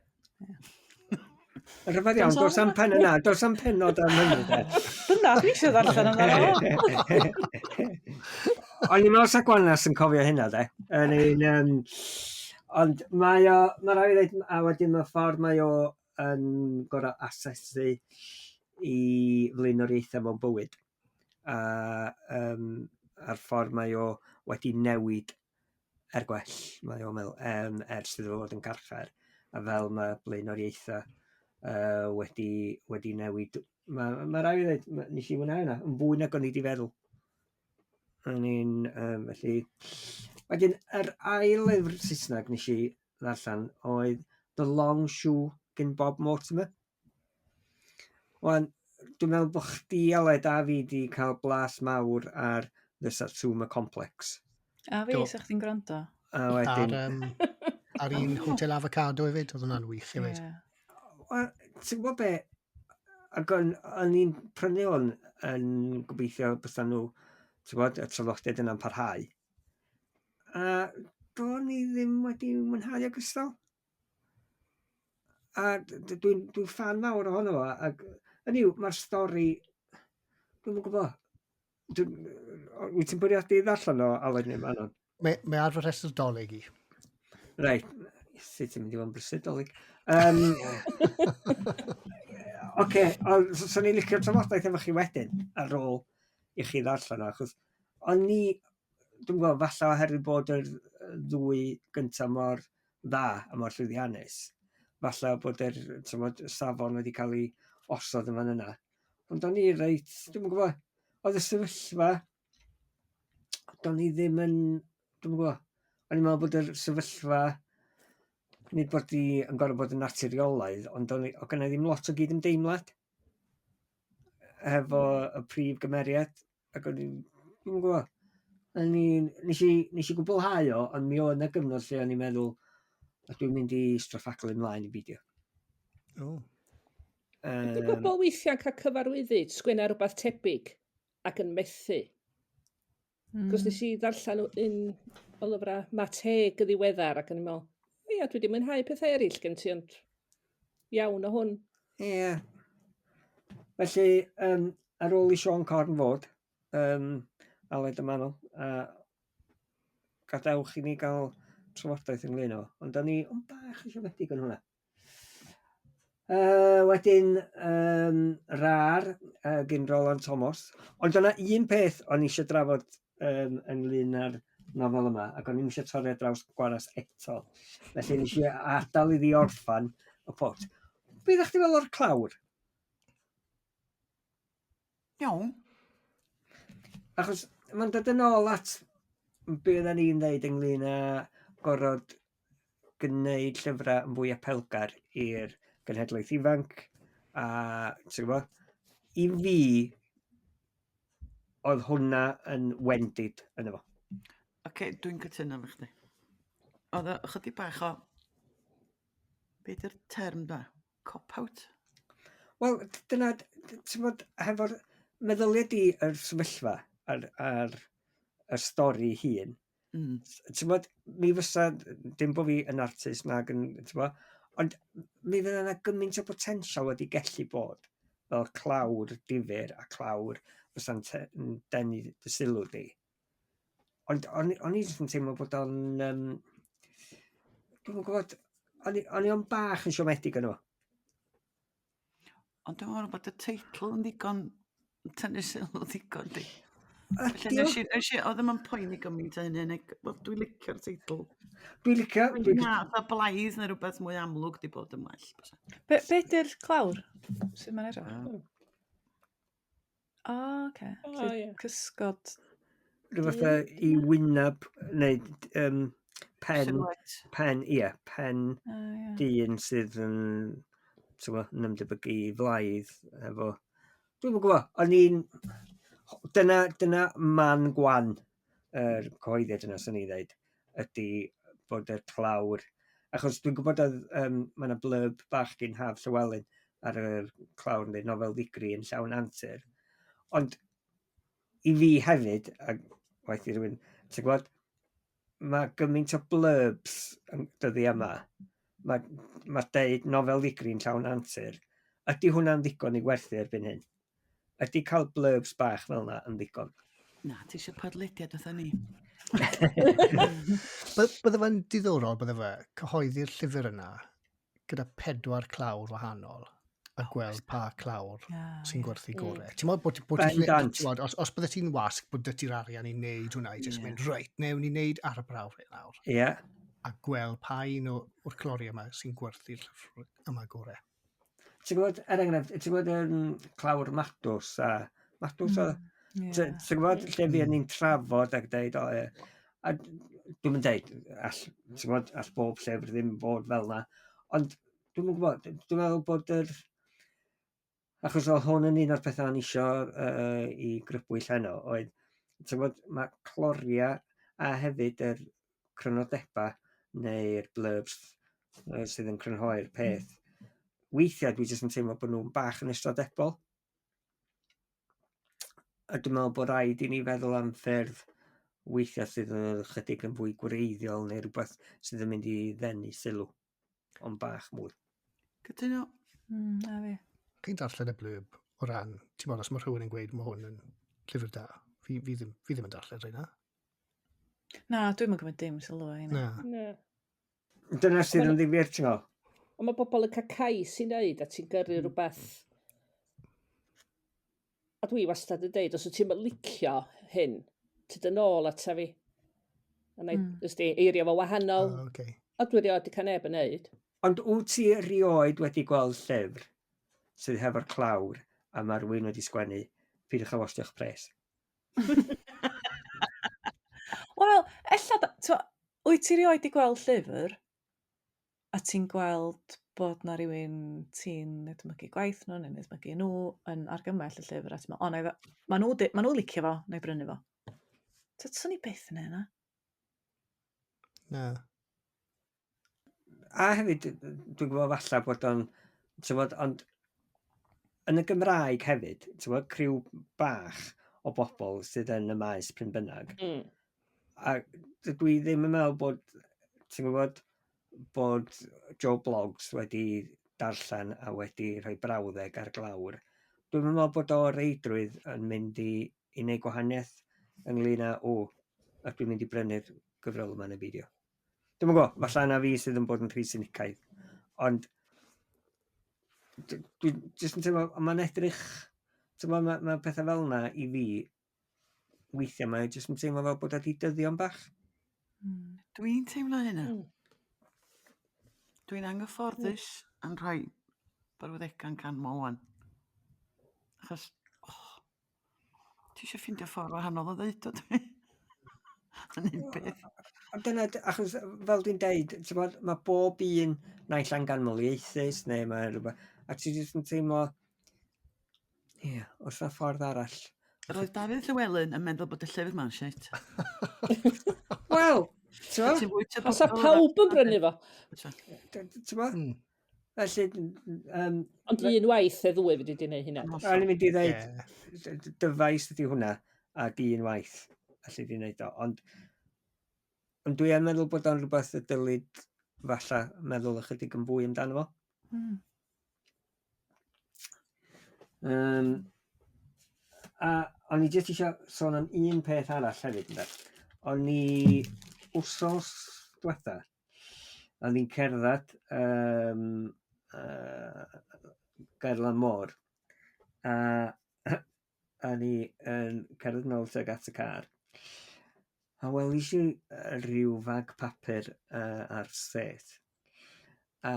Rhyfedd iawn, dos am pen yna, dos am pennod am hynny de. Dyna, dwi eisiau ddarllen amdano. O'n i'n meddwl sa Gwanas yn cofio hynna de. Ond mae rhaid i ddweud, a wedyn mae'r ffordd mae o yn gorau asesu i flaenoriaethau mewn bywyd. A'r ffordd mae o wedi newid gwell, mae o'n meddwl, ers iddo fod yn carchar. A fel mae blaenoriaethau wedi newid. Mae rhaid i ddweud, nes i fwynhau hynna, yn fwy nag o'n i wedi feddwl. Felly, wedyn, yr ail lyfr Saesneg nes i ddarllen oedd The Long Shoe gan Bob Mortimer. Wan, dwi'n meddwl bod chdi, Aled, a fi wedi cael blas mawr ar The Satsuma Complex. A fi, sa'ch ti'n gwrando? A wedyn... Ar un Hotel Avocado hefyd, oedd hwnna'n wych hefyd. Wel, ti'n gwybod be, Ac o'n i'n prynu hwn yn gobeithio byddan nhw, ti'n gwybod, y traddodiad yna'n parhau. A do'n i ddim wedi mwynhau ogystal. A dwi'n fan mawr ohono fo. Ac hynny yw, mae'r stori, dwi'n yn gwybod. Wyt ti'n bwriadu ddarllen o, Aled neu Manon? Mae ar fy rhestr dolyg i. Reit, sut ti'n mynd i fod yn brysur dolyg. Oce, so ni'n licio'r trafodaeth efo chi wedyn ar ôl i chi ddarllen o, achos o'n i, dwi'n gwybod, falle oherwydd bod yr ddwy gyntaf mor dda a mor llwyddiannus, falle bod yr safon wedi cael ei osod yn fan yna. Ond o'n i reit, dwi'n gwybod, oedd y sefyllfa, do'n i ddim yn, dwi'n gwybod, o'n i'n meddwl bod yr sefyllfa, nid bod i yn gorfod bod yn naturiolaidd, ond oedd gen i ddim lot o gyd-ymdeimlad efo y prif gymeriad. Ac o'n i'n gwybod, nes i gwblhau o, ond mi oedd yna gyfnod lle o'n i'n meddwl, a dwi'n mynd i straffaglu ymlaen i beidio. Ydy bobl weithiau'n cael cyfarwyddu, sgwenna rhywbeth tebyg ac yn methu? Cos nes i ddarllen un o lyfrau Mateg y ddiweddar ac yn i'n meddwl, ia, dwi wedi mwynhau pethau eraill gen ti, ond iawn o hwn. Ie. Felly, ar ôl i Sean Corn fod, Aled y Manon, gadewch i ni gael trafodaeth ynglyn o, ond da ni ond bach siomedig yn hwnna. Wedyn, Raaarrr, gyn Roland Thomas, ond dyna un peth o'n i eisiau drafod ynglyn â'r nofel yma, ac o'n i'n eisiau torri ar draws gwaras eto. Felly nes i adael iddi orffan y pot. Be ddech chi fel o'r clawr? Iawn. Achos mae'n dod yn ôl at be oedden ni'n dweud ynglyn â gorfod gwneud llyfrau yn fwy apelgar i'r genhedlaeth ifanc. A, ti'n gwybod, i fi, oedd hwnna yn wendid yn efo. Oce, dwi'n cytuno efo chdi. Oedd o chydig bach o... Be di'r term da? Cop-out? Wel, dyna, ti'n gwybod, hefo'r meddyliad i yr sefyllfa ar y stori hun, ti'n gwybod, mi fysa, dim bod fi yn artist nag yn, ti'n gwybod, ond mi fydd yna gymaint o potensial wedi gellu bod fel clawr difyr a clawr fysa'n denu dy sylw di. Ond o'n i jyst yn teimlo bod o'n, dwi'n gwybod, o'n i o'n bach yn siomedig yn o. Ond dwi'n meddwl bod y teitl yn ddigon, tynnu sylw ddigon di. Oedd yma'n poeni gymaint o hynny, dwi'n licio'r teitl. Dwi'n licio. Dwi'n a blaidd neu rhywbeth mwy amlwg di bod yn well. Be di'r clawr? Sut mae'n edrych? O, oce. Cysgod. Rhywbeth i wyneb, neu pen dyn sydd yn ymdebygu flaidd efo. Dwi'n gwybod, o'n i'n... Dyna man gwan yr cyhoeddiad yna, sy'n ni ddeud, ydy bod y clawr. Achos dwi'n gwybod oedd mae yna blurb bach gyn Haf Llywelyn ar y clawr neu nofel ddigri yn llawn antur. Ond i fi hefyd, a waith i rhywun, ti'n gwybod, mae gymaint o blurbs yn dyddi yma. Mae deud nofel ddigri yn llawn antur. Ydy hwnna'n ddigon i werthu erbyn hyn? Ydy cael blurbs bach fel yna yn ddigon? Na, ti eisiau podlediad oedd ni. Bydde fe'n diddorol, bydde fe, cyhoeddi'r llyfr yna gyda 4 clawr wahanol a gweld pa clawr sy'n gwerthu gorau. Ti'n meddwl os bydde ti'n wasg bod dy ti'r arian i wneud hwnna i jyst mynd, reit, newn ni wneud ar y brawf nawr. Ie. A gweld pa un o'r clori yma sy'n gwerthu'r llyfr yma gorau. Ti'n gwybod, enghraifft, ti'n gwybod clawr Madws a Madws o... Ti'n gwybod, lle fi ni'n trafod ac dweud, a dwi'n mynd dweud, ti'n gwybod, all bob llyfr ddim bod fel yna, ond dwi'n gwybod, dwi'n meddwl bod yr... Achos oedd hwn yn un o'r pethau o'n isio i grybwyll heno, oedd, ti'n gwybod, mae cloria a hefyd yr crynodeba neu'r blurbs sydd yn crynhoi'r peth, weithiau dwi jyst yn teimlo bod nhw'n bach yn ystradebol. A dwi'n meddwl bod rhaid i ni feddwl am ffyrdd weithiau sydd yn chydig yn fwy gwreiddiol neu rhywbeth sydd yn mynd i ddenu sylw, ond bach mwy. Cytuno. A fi. Chi'n darllen y blurb o ran, ti'n meddwl, os mae rhywun yn gweud mae hwn yn llyfr da, fi ddim yn darllen rhaid na. Na, dwi'n mynd dim sylw o hynny. Na. Na. Dyna sydd yn ddifyr, ti'n meddwl? Ond mae bobl yn cael cais i wneud a ti'n gyrru rhywbeth. A dwi wastad yn deud, os wyt ti'n licio hyn, tyd yn ôl ata fi. A na i eirio fo wahanol. Okay. A dwi rioed i cael neb yn neud. Ond wyt ti rioed wedi gweld llyfr sydd hefo'r clawr a mae rhywun wedi sgwennu pidwch a wastio'ch pres? Wel, wyt ti rioed i gweld llyfr a ti'n gweld bod na rhywun ti'n edmygu gwaith nhw neu edmygu nhw yn argymell y llyfr a ti'n meddwl, ma nhw licio fo neu brynu fo. Swn i byth yn yna. Na. A hefyd, dwi'n gwybod falla bod o'n, ond yn y Gymraeg hefyd, criw bach o bobl sydd yn y maes pryn bynnag. A dwi ddim yn meddwl bod, ti'n gwybod, bod Joe Blogs wedi darllen a wedi rhoi brawddeg ar glawr. Dwi'n meddwl bod o reidrwydd yn mynd i wneud gwahaniaeth ynglyn â, a dwi'n mynd i brynu'r gyfrol yma yn y beidio. Dwi'n gwybod, falle yna fi sydd yn bod yn rhy sinicaidd, ond dwi'n jyst yn teimlo, mae'n edrych, mae pethau fel yna i fi, weithiau mae jyst yn teimlo fel bod wedi dyddio'n bach. Dwi'n teimlo hynna. Dwi'n anghyfforddus yn rhoi byrwyddegan canmol wan. Achos, ti eisiau ffeindio ffordd wahanol o ddeud o dwi? Yn un beth. Dyna, achos fel dwi'n deud, mae bob un naill anganmoliaethus, neu mae rhywbeth, a ti jyst yn teimlo, oes na ffordd arall. Roedd Dafydd Llywelyn yn meddwl bod y llyfr ma'n shit. Wel, Os a pawb yn brynu fo. Felly, Ond un waith e ddwy fi wedi gwneud hynna. O'n i'n mynd i ddweud, dyfais ydi hwnna, a un waith, felly wedi gwneud o. Ond dwi yn meddwl bod o'n rhywbeth y dylid falle meddwl ychydig yn fwy amdano fo. A o'n i jyst eisiau sôn am un peth arall hefyd. O'n i wsos diwetha, o'n i'n cerdded Gaerlan Môr, a o'n i'n cerdded nôl tuag at y car. A welis i ryw fag papur ar set. A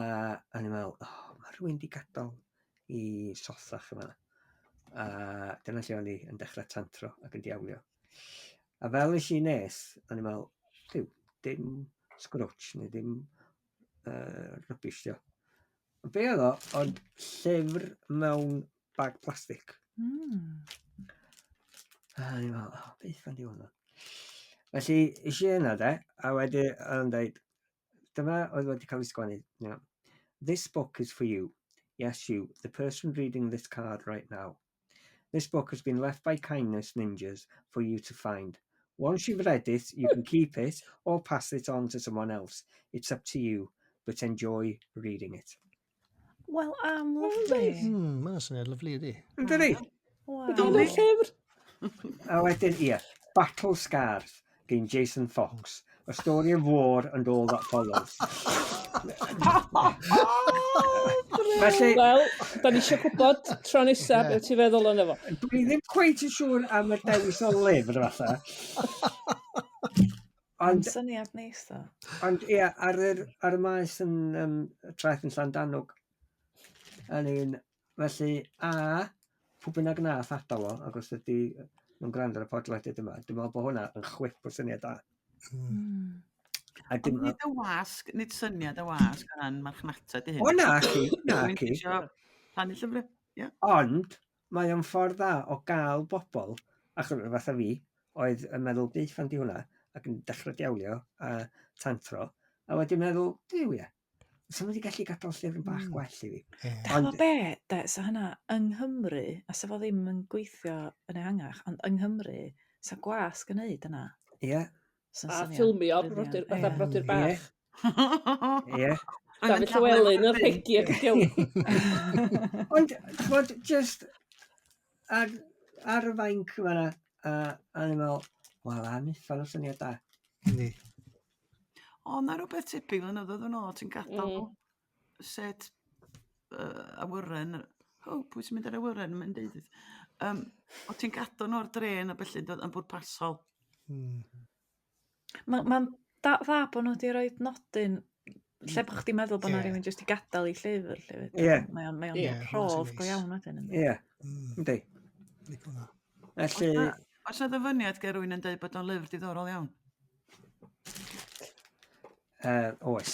o'n i'n meddwl, mae rhywun wedi gadael i sothach yma. A dyna lle o'n i yn dechrau tantro ac yn diawlio. A fel ys i nes, o'n i'n meddwl, dim sgrwtch neu dim rybys dio. Be oedd o? Ond llyfr mewn bag plastig. A o'n i'n meddwl, beth fan di hwnna? Felly, eisiau yna de, a wedi yn dweud, dyma oedd wedi cael ei sgwennu. This book is for you. Yes, you, the person reading this card right now. This book has been left by kindness ninjas for you to find. Once you've read it, you can keep it or pass it on to someone else. It's up to you, but enjoy reading it. Wel, lyflu. Mae'n syniad lyflu ydi. Ynddi? Ydy'n y llyfr? A wedyn, Battle Scars gan Jason Fox. A story of war and all that follows. Felly, Wel, da ni eisiau gwybod tro nesaf beth ti'n feddwl o'n efo. dwi ddim cweit yn siŵr am y dewis o lyfr fatha. Ond syniad neis o. Ond ar y maes yn traeth yn Llandanog. Felly, pwy bynnag nath adael o, ac os ydy nhw'n gwrando ar y podlediad yma, dwi'n meddwl bod hwnna yn chwip o syniad da. Ond nid y wasg, nid syniad y wasg yn marchnata di hyn. O na chi. Rhannu llyfrau, ie. Ond, mae o'n ffordd dda o gael bobl, achos fatha fi, oedd yn meddwl beth fan di hwnna, ac yn dechrau diawlio a tantro, a wedi meddwl, So wedi gallu gadael llyfr yn bach gwell i fi. Dach chi'n be, de, so hynna, yng Nghymru, a sa fo ddim yn gweithio yn ehangach, ond yng Nghymru, sa gwasg yn neud yna. Ie. A ffilmio fatha brodyr bach. Ie. Dafydd Llywelyn yn rhegi ac yn Ond, chod, just ar y fainc yma, a ni'n meddwl, wel, a niffan o syniad da. Ni. O, na rhywbeth tebyg flynyddoedd yn ôl, ti'n gadael set awyren, pwy sy'n mynd ar awyren, mae'n deud. O ti'n gadael nhw o'r dren a felly yn bwrpasol. Mae'n dda bod nhw wedi rhoi nodyn lle bod chdi'n meddwl bod yna rhywun jyst i gadael i llyfr. Ie. Mae o'n rhof go iawn wedyn. Ie. Yndi. Felly... Oes na ddyfyniad gen rhywun yn dweud bod o'n lyfr diddorol iawn? Oes.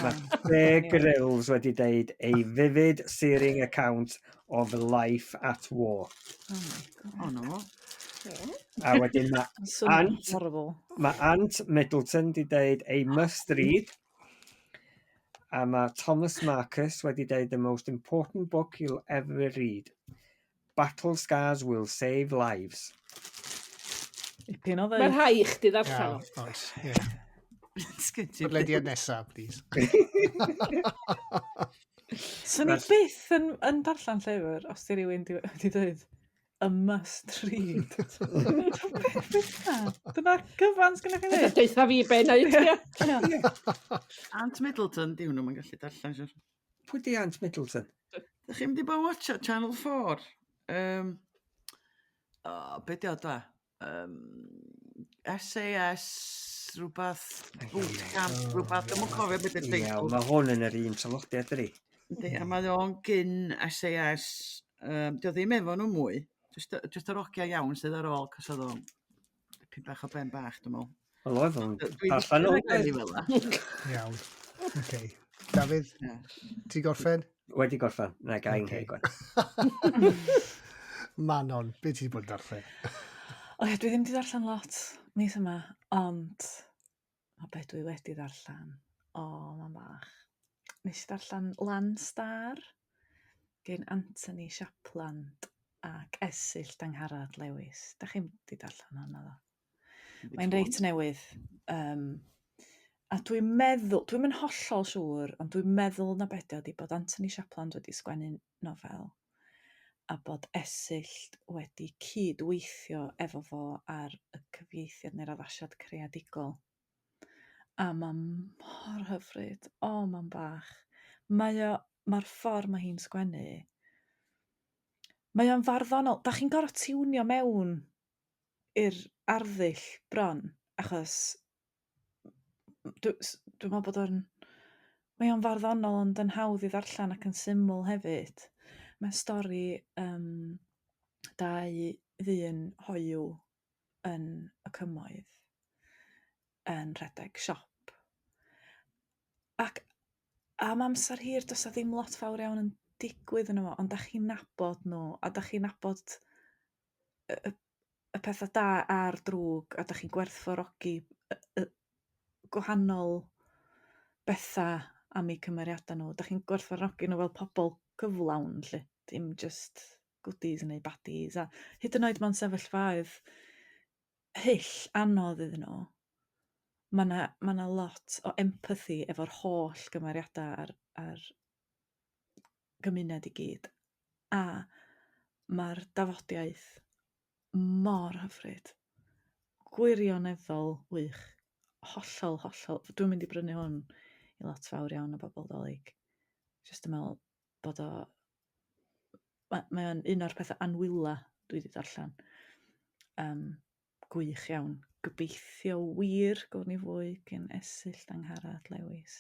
Mae Bear Grylls wedi deud a vivid, searing account of life at war. Oh no. A wedyn mae Ant Middleton wedi deud a must read. A mae Thomas Marcus wedi deud the most important book you'll ever read. Battle scars will save lives. Mae'n rhai i chdi ddarllen. Oes, ie. Podlediad nesaf, please. So ni byth yn darllen llyfr os di rhywun wedi dweud a must read. Dyna gyfan sgynna chi dweud. Deitha fi bennod. Ant Middleton, diwn nhw'n gallu darllen, siwr. Pwy di Ant Middleton? Ydych chi'n mynd i bod watcha Channel 4? Be di o da? SAS, rhywbeth, bootcamp, rhywbeth, dwi'n cofio beth yw'r teitl. Ie, mae hwn yn yr un trafoddiad ydy. A mae o'n gyn SAS, di o ddim efo nhw mwy, jyst yr ogia iawn sydd ar ôl, cos oedd o'n pyn bach o ben bach, dwi'n meddwl. Wel, oedd o'n darllen o'n. Iawn. OK. Dafydd, ti gorffen? Wedi gorffen. Na, gael hei gwan. Manon, beth ti wedi bod yn darllen? O ie, dwi ddim wedi darllen lot mis yma, ond o beth dwi wedi darllen. Ma'n bach. Nes i darllen Landstar gen Anthony Shapland ac Esyll Dangharad Lewis. Da chi'n wedi darllen hwnna ddo? Mae'n reit newydd. A dwi'n meddwl, dwi'n mynd hollol siŵr, ond dwi'n meddwl na beth ydi bod Anthony Shapland wedi sgwennu nofel a bod Esyll wedi cydweithio efo fo ar y cyfieithiad neu'r addasiad creadigol. A mae'n mor hyfryd. Mae'n bach. Mae'r ffordd mae hi'n sgwennu. Mae o'n farddonol. Da chi'n gorfod tiwnio mewn i'r arddull bron, achos dwi'n meddwl bod o'n... Mae o'n farddonol ond yn hawdd i ddarllen ac yn syml hefyd. Mae stori dau ddyn hoyw yn y cymoedd yn rhedeg siop. Ac am amser hir does ddim lot fawr iawn yn digwydd yn yma, ond da chi'n nabod nhw, a da chi'n nabod y pethau da a'r drwg, a da chi'n gwerthfawrogi gwahanol bethau am eu cymeriadau nhw. Da chi'n gwerthfawrogi nhw fel pobl cyflawn, lle. Dim just goodies neu baddies. A hyd yn oed mewn sefyllfaoedd hyll anodd iddyn nhw. Mae yna lot o empathy efo'r holl gymeriadau a'r gymuned i gyd. A mae'r dafodiaeth mor hyfryd. Gwirioneddol wych. Hollol. Dwi'n mynd i brynu hwn i lot fawr iawn o bobl dolyg. Just yn meddwl bod o... Mae o'n un o'r pethau anwyla dwi wedi darllen. Gwych iawn. Gobeithio wir gwrdd ni fwy gen Esyll Dangharad Lewis.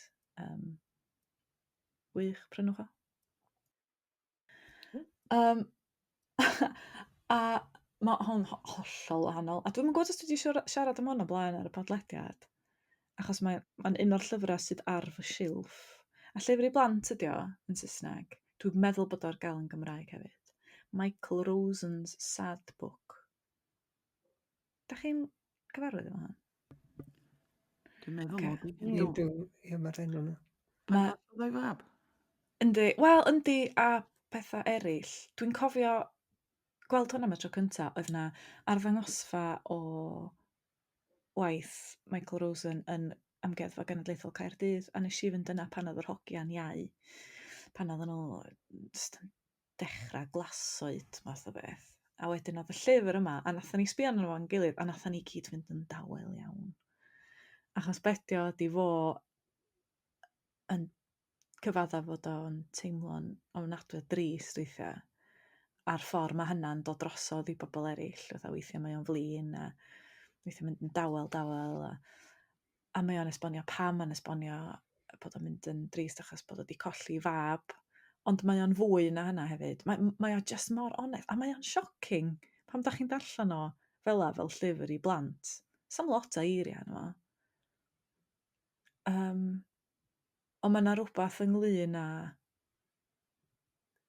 Wych, prynwch o. A mae hwn hollol wahanol. A dwi'n gwybod os dwi wedi siarad am hwn o blaen ar y podlediad. Achos mae'n un o'r llyfrau sydd ar fy silff. A llyfr i blant ydi o yn Saesneg. Dwi'n meddwl bod o'r gael yn Gymraeg hefyd. Michael Rosen's Sad Book. Da chi'n cyfarwydd efo hwn? Dwi'n meddwl Ocê. mod i. Ie, mae'r enw yna. Ma' Oedd o'i fab? yndi, wel yndi a pethau eraill. Dwi'n cofio gweld hwnna am y tro cynta, oedd na arddangosfa o waith Michael Rosen yn Amgueddfa Genedlaethol Caerdydd, a nes i fynd yna pan oedd yr hogiau'n iau. Pan oedden nhw jyst yn dechrau glasoed, math o beth. A wedyn oedd y llyfr yma, a nathon ni sbio arno fo'n gilydd, a nathon ni gyd fynd yn dawel iawn. Achos bedio ydi fo yn cyfadda fod o'n teimlo'n ofnadwy o drist weithiau, a'r ffordd mae hynna'n dod drosodd i bobl eraill, fatha weithiau mae o'n flin, a weithiau mynd yn dawel, a mae o'n esbonio pam yn esbonio bod o'n mynd yn drist achos bod o wedi colli fab, ond mae o'n fwy na hynna hefyd. Mae o just mor onest, a mae o'n shocking pam da chi'n darllen o fel llyfr i blant. Sam lot o eiriau yno. Ond mae yna rhywbeth ynglyn â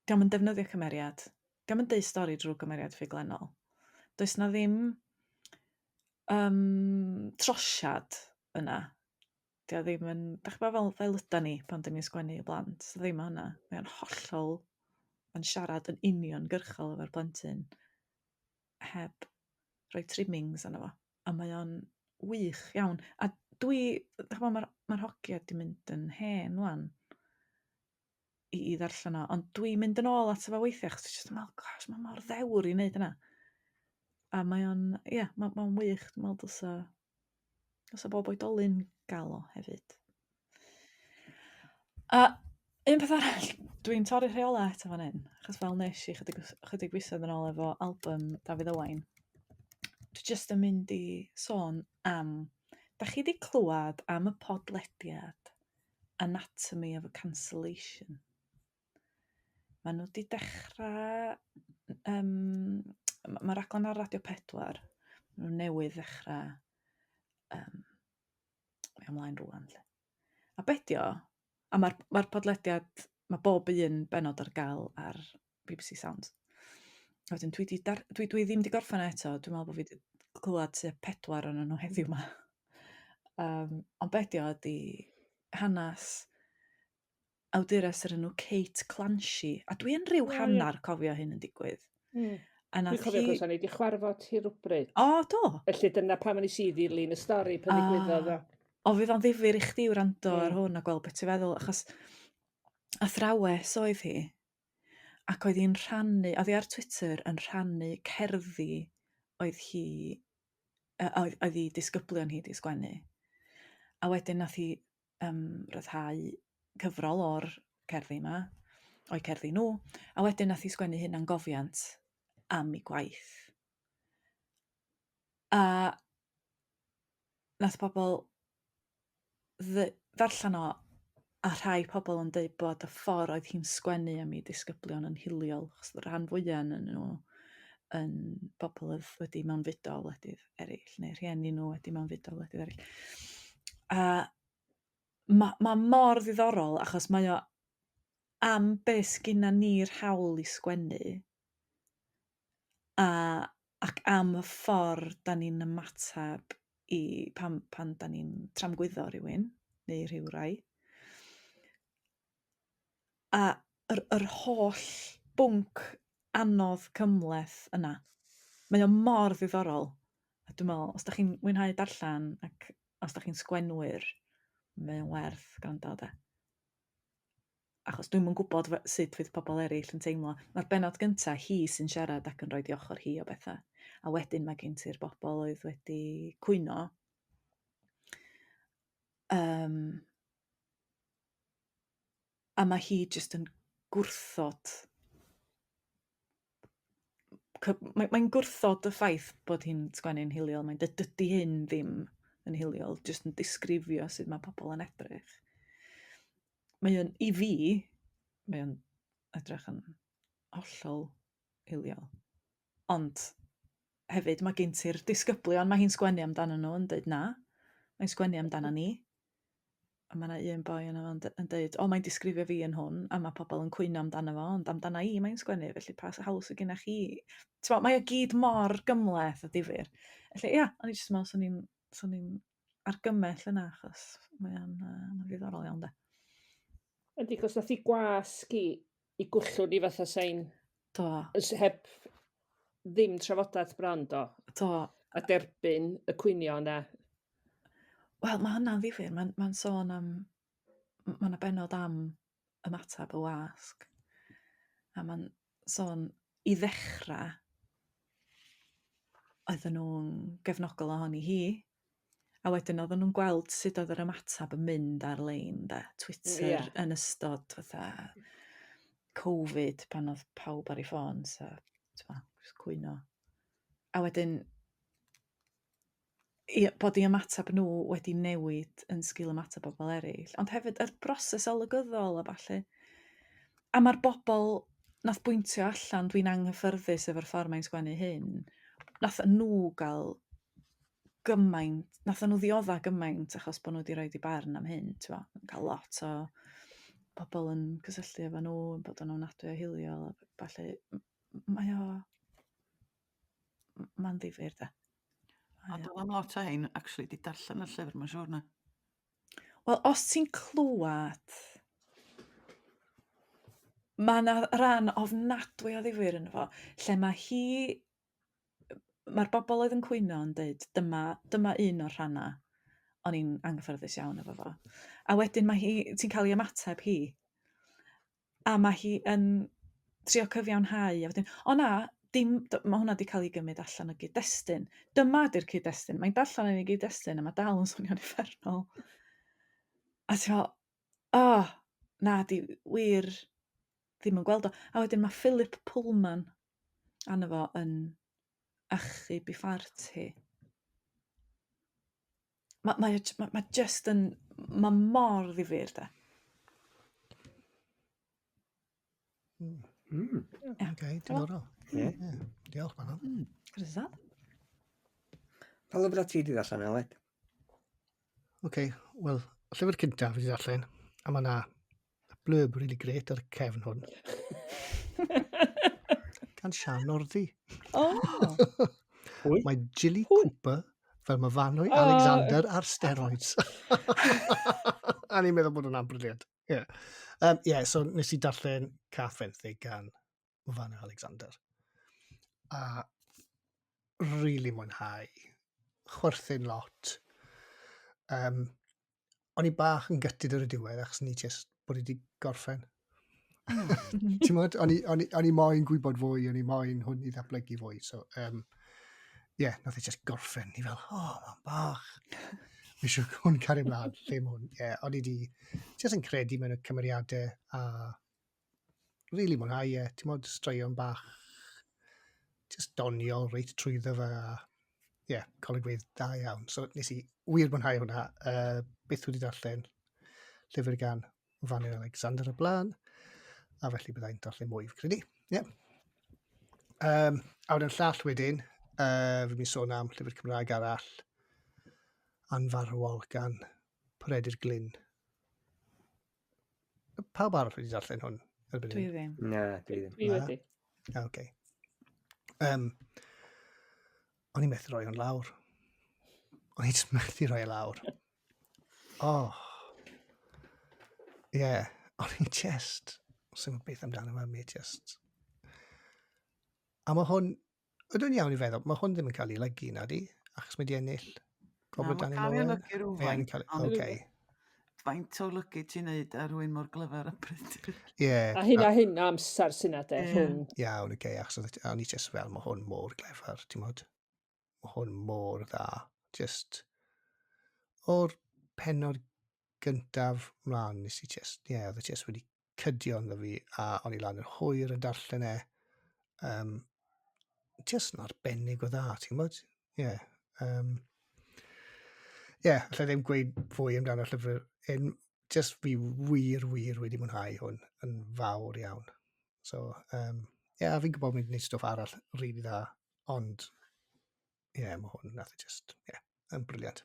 diom yn defnyddio cymeriad. Diom yn deud stori drwy gymeriad ffuglenol. Does na ddim trosiad yna. Dio ddim yn, da chi fel yda ni pan dyn ni'n sgwennu i blant. So ddim o hynna. Mae o'n hollol yn siarad yn union gyrchol efo'r plentyn heb rhoi trimmings arno fo. A mae o'n wych iawn. A mae'r hogia di mynd yn hen wan i ddarllen o, ond dwi'n mynd yn ôl at efo weithiau, achos dwi'n just yn meddwl, gosh, mae mor ddewr i wneud yna. A mae o'n, mae'n wych, dwi'n meddwl dylsa bob oedolyn gael o hefyd. A un peth arall, dwi'n torri rheola eto fan hyn, achos fel nes i chydig fisoedd yn ôl efo album Dafydd Owain. Dwi just yn mynd i sôn am, da chi wedi clywed am y podlediad Anatomy of a Cancellation? Mae nhw wedi dechrau, mae raglen ar Radio 4, nhw newydd ddechrau ymlaen rwan. A bedio, a mae'r podlediad, mae bob un bennod ar gael ar BBC Sounds. A wedyn dwi ddim wedi gorffen eto, dwi'n meddwl bod fi wedi clywed 4 o'n nhw heddiw yma. Ond bedio ydi hanes awdures yr enw Kate Clancy, a dwi yn rhyw hannar cofio hyn yn digwydd. Dwi'n cofio cos o'n i wedi chwarfod hi rhywbryd. O, do? Felly dyna pam o'n i sydd i lun y stori pan ddigwyddodd o. O, fydd o'n ddifur i chdi wrando ar hwn a gweld beth ti'n feddwl, achos athrawes oedd hi, ac oedd hi'n rhannu, oedd hi ar Twitter yn rhannu cerddi oedd hi disgyblion hi di sgwennu. A wedyn nath hi ryddhau cyfrol o'r cerddi yma, o'i cerddi nhw, a wedyn nath hi sgwennu hynna'n gofiant am ei gwaith. A nath pobl ddarllen o, a rhai pobl yn deud bod y ffordd oedd hi'n sgwennu am ei disgyblion yn hiliol, achos rhan fwyaf yn nhw yn bobl oedd wedi mewnfudo o wledydd eraill, neu rhieni nhw wedi mewnfudo o wledydd eraill. A mae mor ddiddorol, achos mae o am beth sgynna ni'r hawl i sgwennu, ac am y ffordd da ni'n ymatab i pan da ni'n tramgwyddo rhywun, neu rhyw rai. A yr holl bwnc anodd cymleth yna, mae o mor ddiddorol. A dwi'n meddwl, os da chi'n mwynhau darllen, ac os da chi'n sgwenwyr, mae o'n werth gwrando de. Achos dwi'n yn gwybod sut fydd pobl eraill yn teimlo. Mae'r bennod gyntaf, hi sy'n siarad ac yn rhoi ochr hi o bethau. A wedyn mae gen ti'r bobl oedd wedi cwyno. A mae hi jyst yn gwrthod. Mae'n gwrthod y ffaith bod hi'n sgwennu'n hiliol. Mae'n dydy hyn ddim yn hiliol, jyst yn disgrifio sut mae pobl yn edrych. Mae o'n, i fi, mae o'n edrych yn hollol hiliol. Ond hefyd mae gen ti'r disgyblion, mae hi'n sgwennu amdano nhw yn dweud na. Mae'n sgwennu amdano ni. A mae yna un boi yna yn dweud, mae'n disgrifio fi yn hwn, a mae pobl yn cwyno amdano fo, ond amdano i mae'n sgwennu, felly pas hawl sydd gennych chi. Mae o gyd mor gymleth a difyr. Felly, o'n i jyst yn meddwl, so'n i'n argymell yna, achos mae'n ddiddorol iawn, de. Ydy, cos nath i gwasg i gwllwn i fatha sain Do, heb ddim trafodaeth bron do. do. A derbyn y cwynion a Wel, mae hynna'n ddifyr. Mae'n sôn am... Mae yna bennod am ymatab y wasg. A mae'n sôn i ddechrau oedden nhw'n gefnogol ohoni hi. A wedyn oedden nhw'n gweld sut oedd yr ymatab yn mynd ar-lein, de. Twitter Ie. yn ystod fatha Covid, pan oedd pawb ar ei ffôns a just cwyno. A wedyn, bod i ymatab nhw wedi newid yn sgil ymatab bobl eraill. Ond hefyd, y broses olygyddol a falle. A mae'r bobl nath bwyntio allan, dwi'n anghyffyrddus efo'r ffordd mae'n sgwennu hyn, nath nhw gael gymaint, nath nhw ddiodda gymaint achos bod nhw wedi rhoi i barn am hyn, yn cael lot o bobl yn cysylltu efo nhw, yn bod nhw'n nadwy o hiliol, a falle, mae'n ddifyr, de. A doedd am lot o hyn, actually, di darllen y llyfr, mae'n siŵr na. Wel, os ti'n clywed, mae yna ran ofnadwy o ddifyr yn fo, lle mae'r bobl oedd yn cwyno yn dweud, dyma un o'r rhanna, o'n i'n anghyffyrddus iawn efo fo. A wedyn ti'n cael ei ymateb hi, a mae hi yn trio cyfiawnhau, a wedyn, o na, mae hwnna wedi cael ei gymryd allan o gyd-destun. Dyma ydy'r cyd-destun. Mae'n darllen yn ei gyd-destun, a mae dal yn swnio'n effernol. A ti'n meddwl, na, di wir ddim yn gweld o. A wedyn mae Philip Pullman anna fo yn achub i ffart hi. Mae just yn... Mae mor ddifyr, de. Okay, diddorol. Diolch, Manon. Grysad. Pa lyfrau ti di ddarllen, Aled? Okay, wel, y llyfr cyntaf fi wedi darllen, a mae yna blurb really great ar y cefn hwn. Gan Sian Orddi. Oh! Mae Gilly Cooper fel mae fanwy Alexander ar steroids. A ni'n meddwl bod hwnna'n briliant. So nes i darllen Cath Fenthyg gan Fanwy Alexander. A really mwynhau. Chwerthin lot. O'n i bach yn gytid ar y diwedd achos ni just bod i wedi gorffen. Ti'n modd, o'n i moyn gwybod fwy, o'n i moyn hwn i ddatblygu fwy. So, nath i just gorffen. Ni fel, mae'n bach. Mi eisiau hwn cario mlaen, lle mae hwn. O'n i di just yn credu mewn y cymeriadau a really mwynhau, ti'n modd, straeon bach just doniol, reit trwyddo fe a colygwedd da iawn. So nes i wir mwynhau hwnna. Byth wedi darllen llyfr gan Fanwy Alexander y blaen, a felly byddai'n darllen mwy, fi credu. A wedyn llall wedyn, fi'n mynd sôn am llyfr Cymraeg arall, Anfarwol gan Peredur Glyn. Pawb arall wedi darllen hwn? Dwi ddim. Na, dwi ddim. dwi wedi. Okay. O'n i'n methu rhoi hwn lawr. O'n i'n methu rhoi lawr. O'n i'n just... Sy'n beth amdano fe, mi just... A mae hwn... Ydw'n iawn i feddwl, mae hwn ddim yn cael ei lygu na di, achos mae di ennill. Mae'n cael ei lygu rhywfaint. Faint o lygu ti'n neud ar rhywun mor glyfar a Peredur. A hyn amser sy'n ade. Iawn, achos o'n i just fel, mae hwn mor glefar, ti'n modd. Mae hwn mor dda. Just, o'r pennod gyntaf mlaen, nes i just, oedd e just wedi cydio ynddo fi, a o'n i lan yn hwyr yn darllen e. Just yn arbennig o dda, ti'n modd? Allai ddim gweud fwy amdano llyfr. Just fi wir wedi mwynhau hwn yn fawr iawn. So, fi'n gwybod mynd i wneud stwff arall rili dda, ond mae hwn nath just, yn briliant.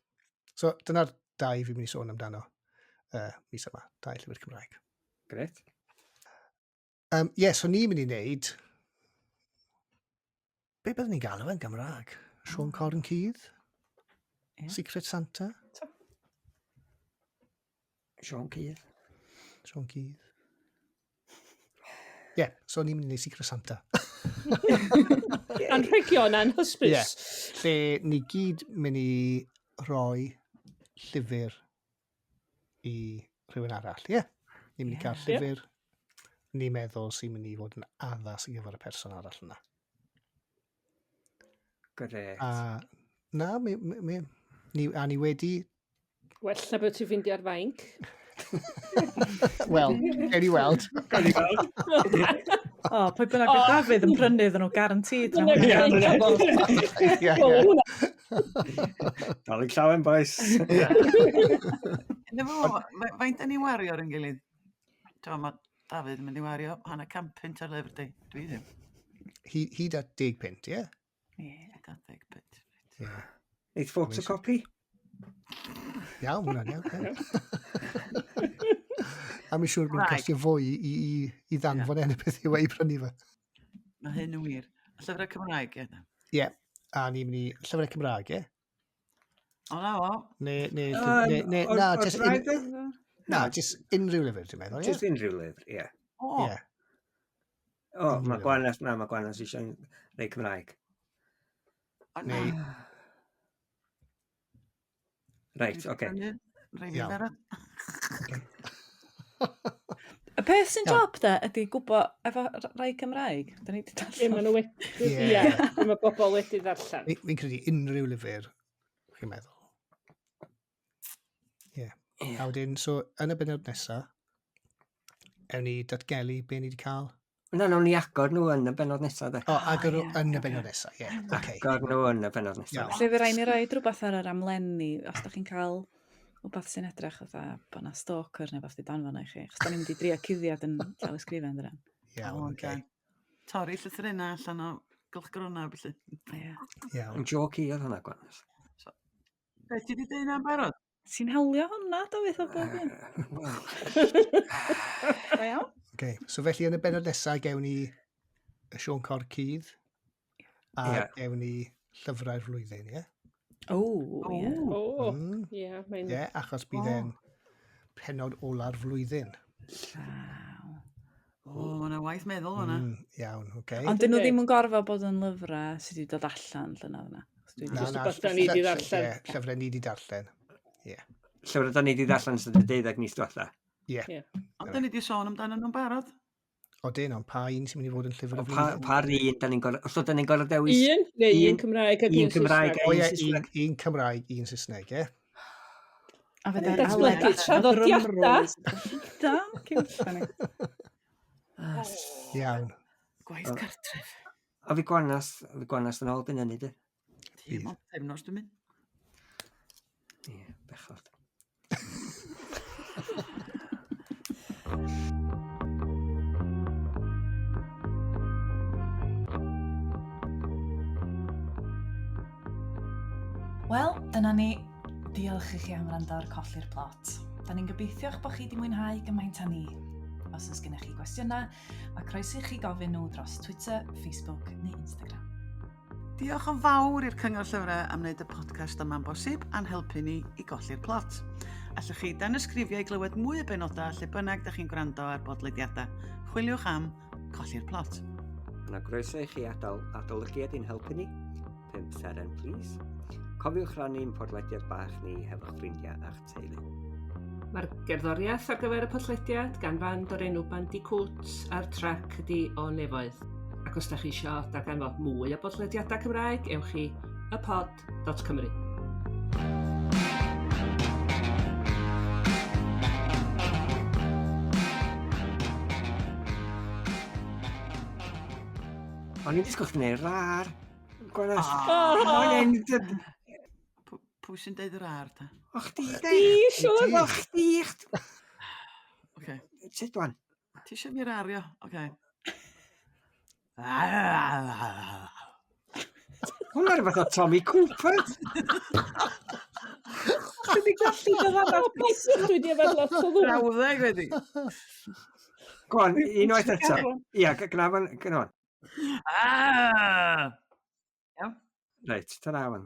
So, dyna'r dau fi'n mynd i sôn amdano mis yma, dau llyfr Cymraeg. Gret. So ni'n mynd i wneud, be byddwn ni'n galw yn Gymraeg? Sean Corn Keith? Secret Santa? Sean Keith. Sean Keith. Ie, so ni'n mynd i wneud Secret Santa. Anrhegion Ie, anhysbys. lle ni gyd mynd i roi llyfr i rhywun arall, ie? Ni'n mynd i cael Ie. llyfr ni'n meddwl sy'n mynd i fod yn addas i gyfer y person arall yna. Gret. A na, ni wedi... Well na bod ti'n ffeindio ar fainc. Wel, gen i weld. O, pwy bynnag bydd Dafydd yn prynu iddyn nhw, guaranteed. Ie, Dal i llawen, boys. Faint yn ei wario ar yn gilydd? Mae Dafydd yn mynd i wario hanner 100 ar lyfr di. Dwi ddim. Hyd at 10 pint, ie? Ie. 10 pint. Neith photocopy? Iawn, hwnna'n iawn. A mi'n siŵr bod yn costio fwy i ddanfod enw beth yw ei prynu fe. Mae hyn yn wir. Y llyfrau Cymraeg, ie. Ie, a ni'n mynd i llyfrau Cymraeg, ie? O na o. Na, jyst unrhyw lyfr, dwi'n meddwl, ie? Just unrhyw lyfr, ie. O. Ie. O, mae Gwanas eisiau rei Cymraeg. Neu, Reit, oce. Rhaid i berod. Y peth sy'n job da ydy gwybod efo rai Cymraeg. Da ni wedi Ie, darllen. maen nhw wedi... Ie. Ie, mae bobl wedi ddarllen. Fi'n credu unrhyw lyfr, chi'n meddwl. Ie. A wedyn, so, yn y bennod nesaf, ewn ni datgelu be ni wedi cael. Na, nawn ni agor nhw yn y bennod nesaf, de. O, agor nhw yn y bennod nesaf, ie. Oce. Agor nhw yn y bennod nesaf. Iawn. Lle fi rai ni roi rhywbeth ar yr amlenni, os da chi'n cael rhywbeth sy'n edrych fatha bod na stalker neu fath i danfon i chi. Chos da ni'n mynd i drio cuddiad yn cael ysgrifen dyn. Iawn, oce. Torri llythrynau allan o gylchgrona, felly. Ie. Iawn. Yn joc i oedd hwnna, Gwanas. Be ti wedi dweud na'n barod? Ti'n hawlio hwnna, Dafydd, o bob un? Da iawn? Oce, so felly yn y bennod nesaf gewn ni y Sion Cor Cudd a Ie. gewn ni llyfrau'r flwyddyn, ie? O, ie. O, Mm. ie, mae'n... Ie, achos bydd e'n pennod ola'r flwyddyn. Waw. O, mae yna waith meddwl hwnna. Iawn, oce. Ond dyn nhw ddim yn gorfod bod yn lyfrau sydd wedi dod allan llynedd yna. Jyst rhywbeth da ni 'di ddarllen. Ie, llyfrau ni wedi darllen. Llyfr da ni wedi ddarllen sydd wedi 12 mis diwetha. Ie. Ond da ni wedi sôn amdano nhw'n barod. O dyn, ond pa un sy'n mynd i fod yn llyfr y Pa flwyddyn? un da ni'n gorau... Os da ni'n gorau dewis... Un, neu Un- un Cymraeg ac un un Cymraeg Saesneg. O ie, Saesneg. un Cymraeg, un Saesneg, ie? A fe Datblygu traddodiadau. Da, cywta ni. Iawn. Gwaith cartref. A fi Gwanas yn ôl dyn hynny, de. Dim ond pefnos dwi'n mynd. Ie, bechod. Wel, dyna ni. Diolch i chi am wrando ar Colli'r Plot. Da ni'n gobeithio eich bod chi wedi mwynhau gymaint â ni. Os oes gennych chi gwestiynau, mae croeso i chi gofyn nhw dros Twitter, Facebook neu Instagram. Diolch yn fawr i'r Cyngor Llyfrau am wneud y podcast yma'n bosib a'n helpu ni i golli'r plot. Allwch chi dan ysgrifio i glywed mwy o benodau lle bynnag da chi'n gwrando ar bodlediadau. Chwiliwch am Colli'r Plot. Yna groeso i chi adolygiad i'n helpu ni. 5 seren, please. Cofiwch rannu'n podlediad bach ni hefo'ch ffrindiau a'ch teulu. Mae'r gerddoriaeth ar gyfer y podlediad gan fand o'r enw Bandicoot a'r trac ydi o nefoedd. Ac os da chi eisiau darganfod mwy o bodlediadau Cymraeg, ewch i ypod.cymru. O'n i'n disgwyl chdi wneud rar. Gwanas. Pwy sy'n deud yr ar ta? O chdi, siŵr. O chdi. Oce. Sut dwan? Ti eisiau mi'r ario? Oce. Hwna rhywbeth o Tommy Cooper. Dwi gallu gyfan bosib dwi wedi efo lot o ddwy. Rawddeg wedi. Go on, unwaith eto. Ia, gynafon. Iawn. Reit, ta-ra wan.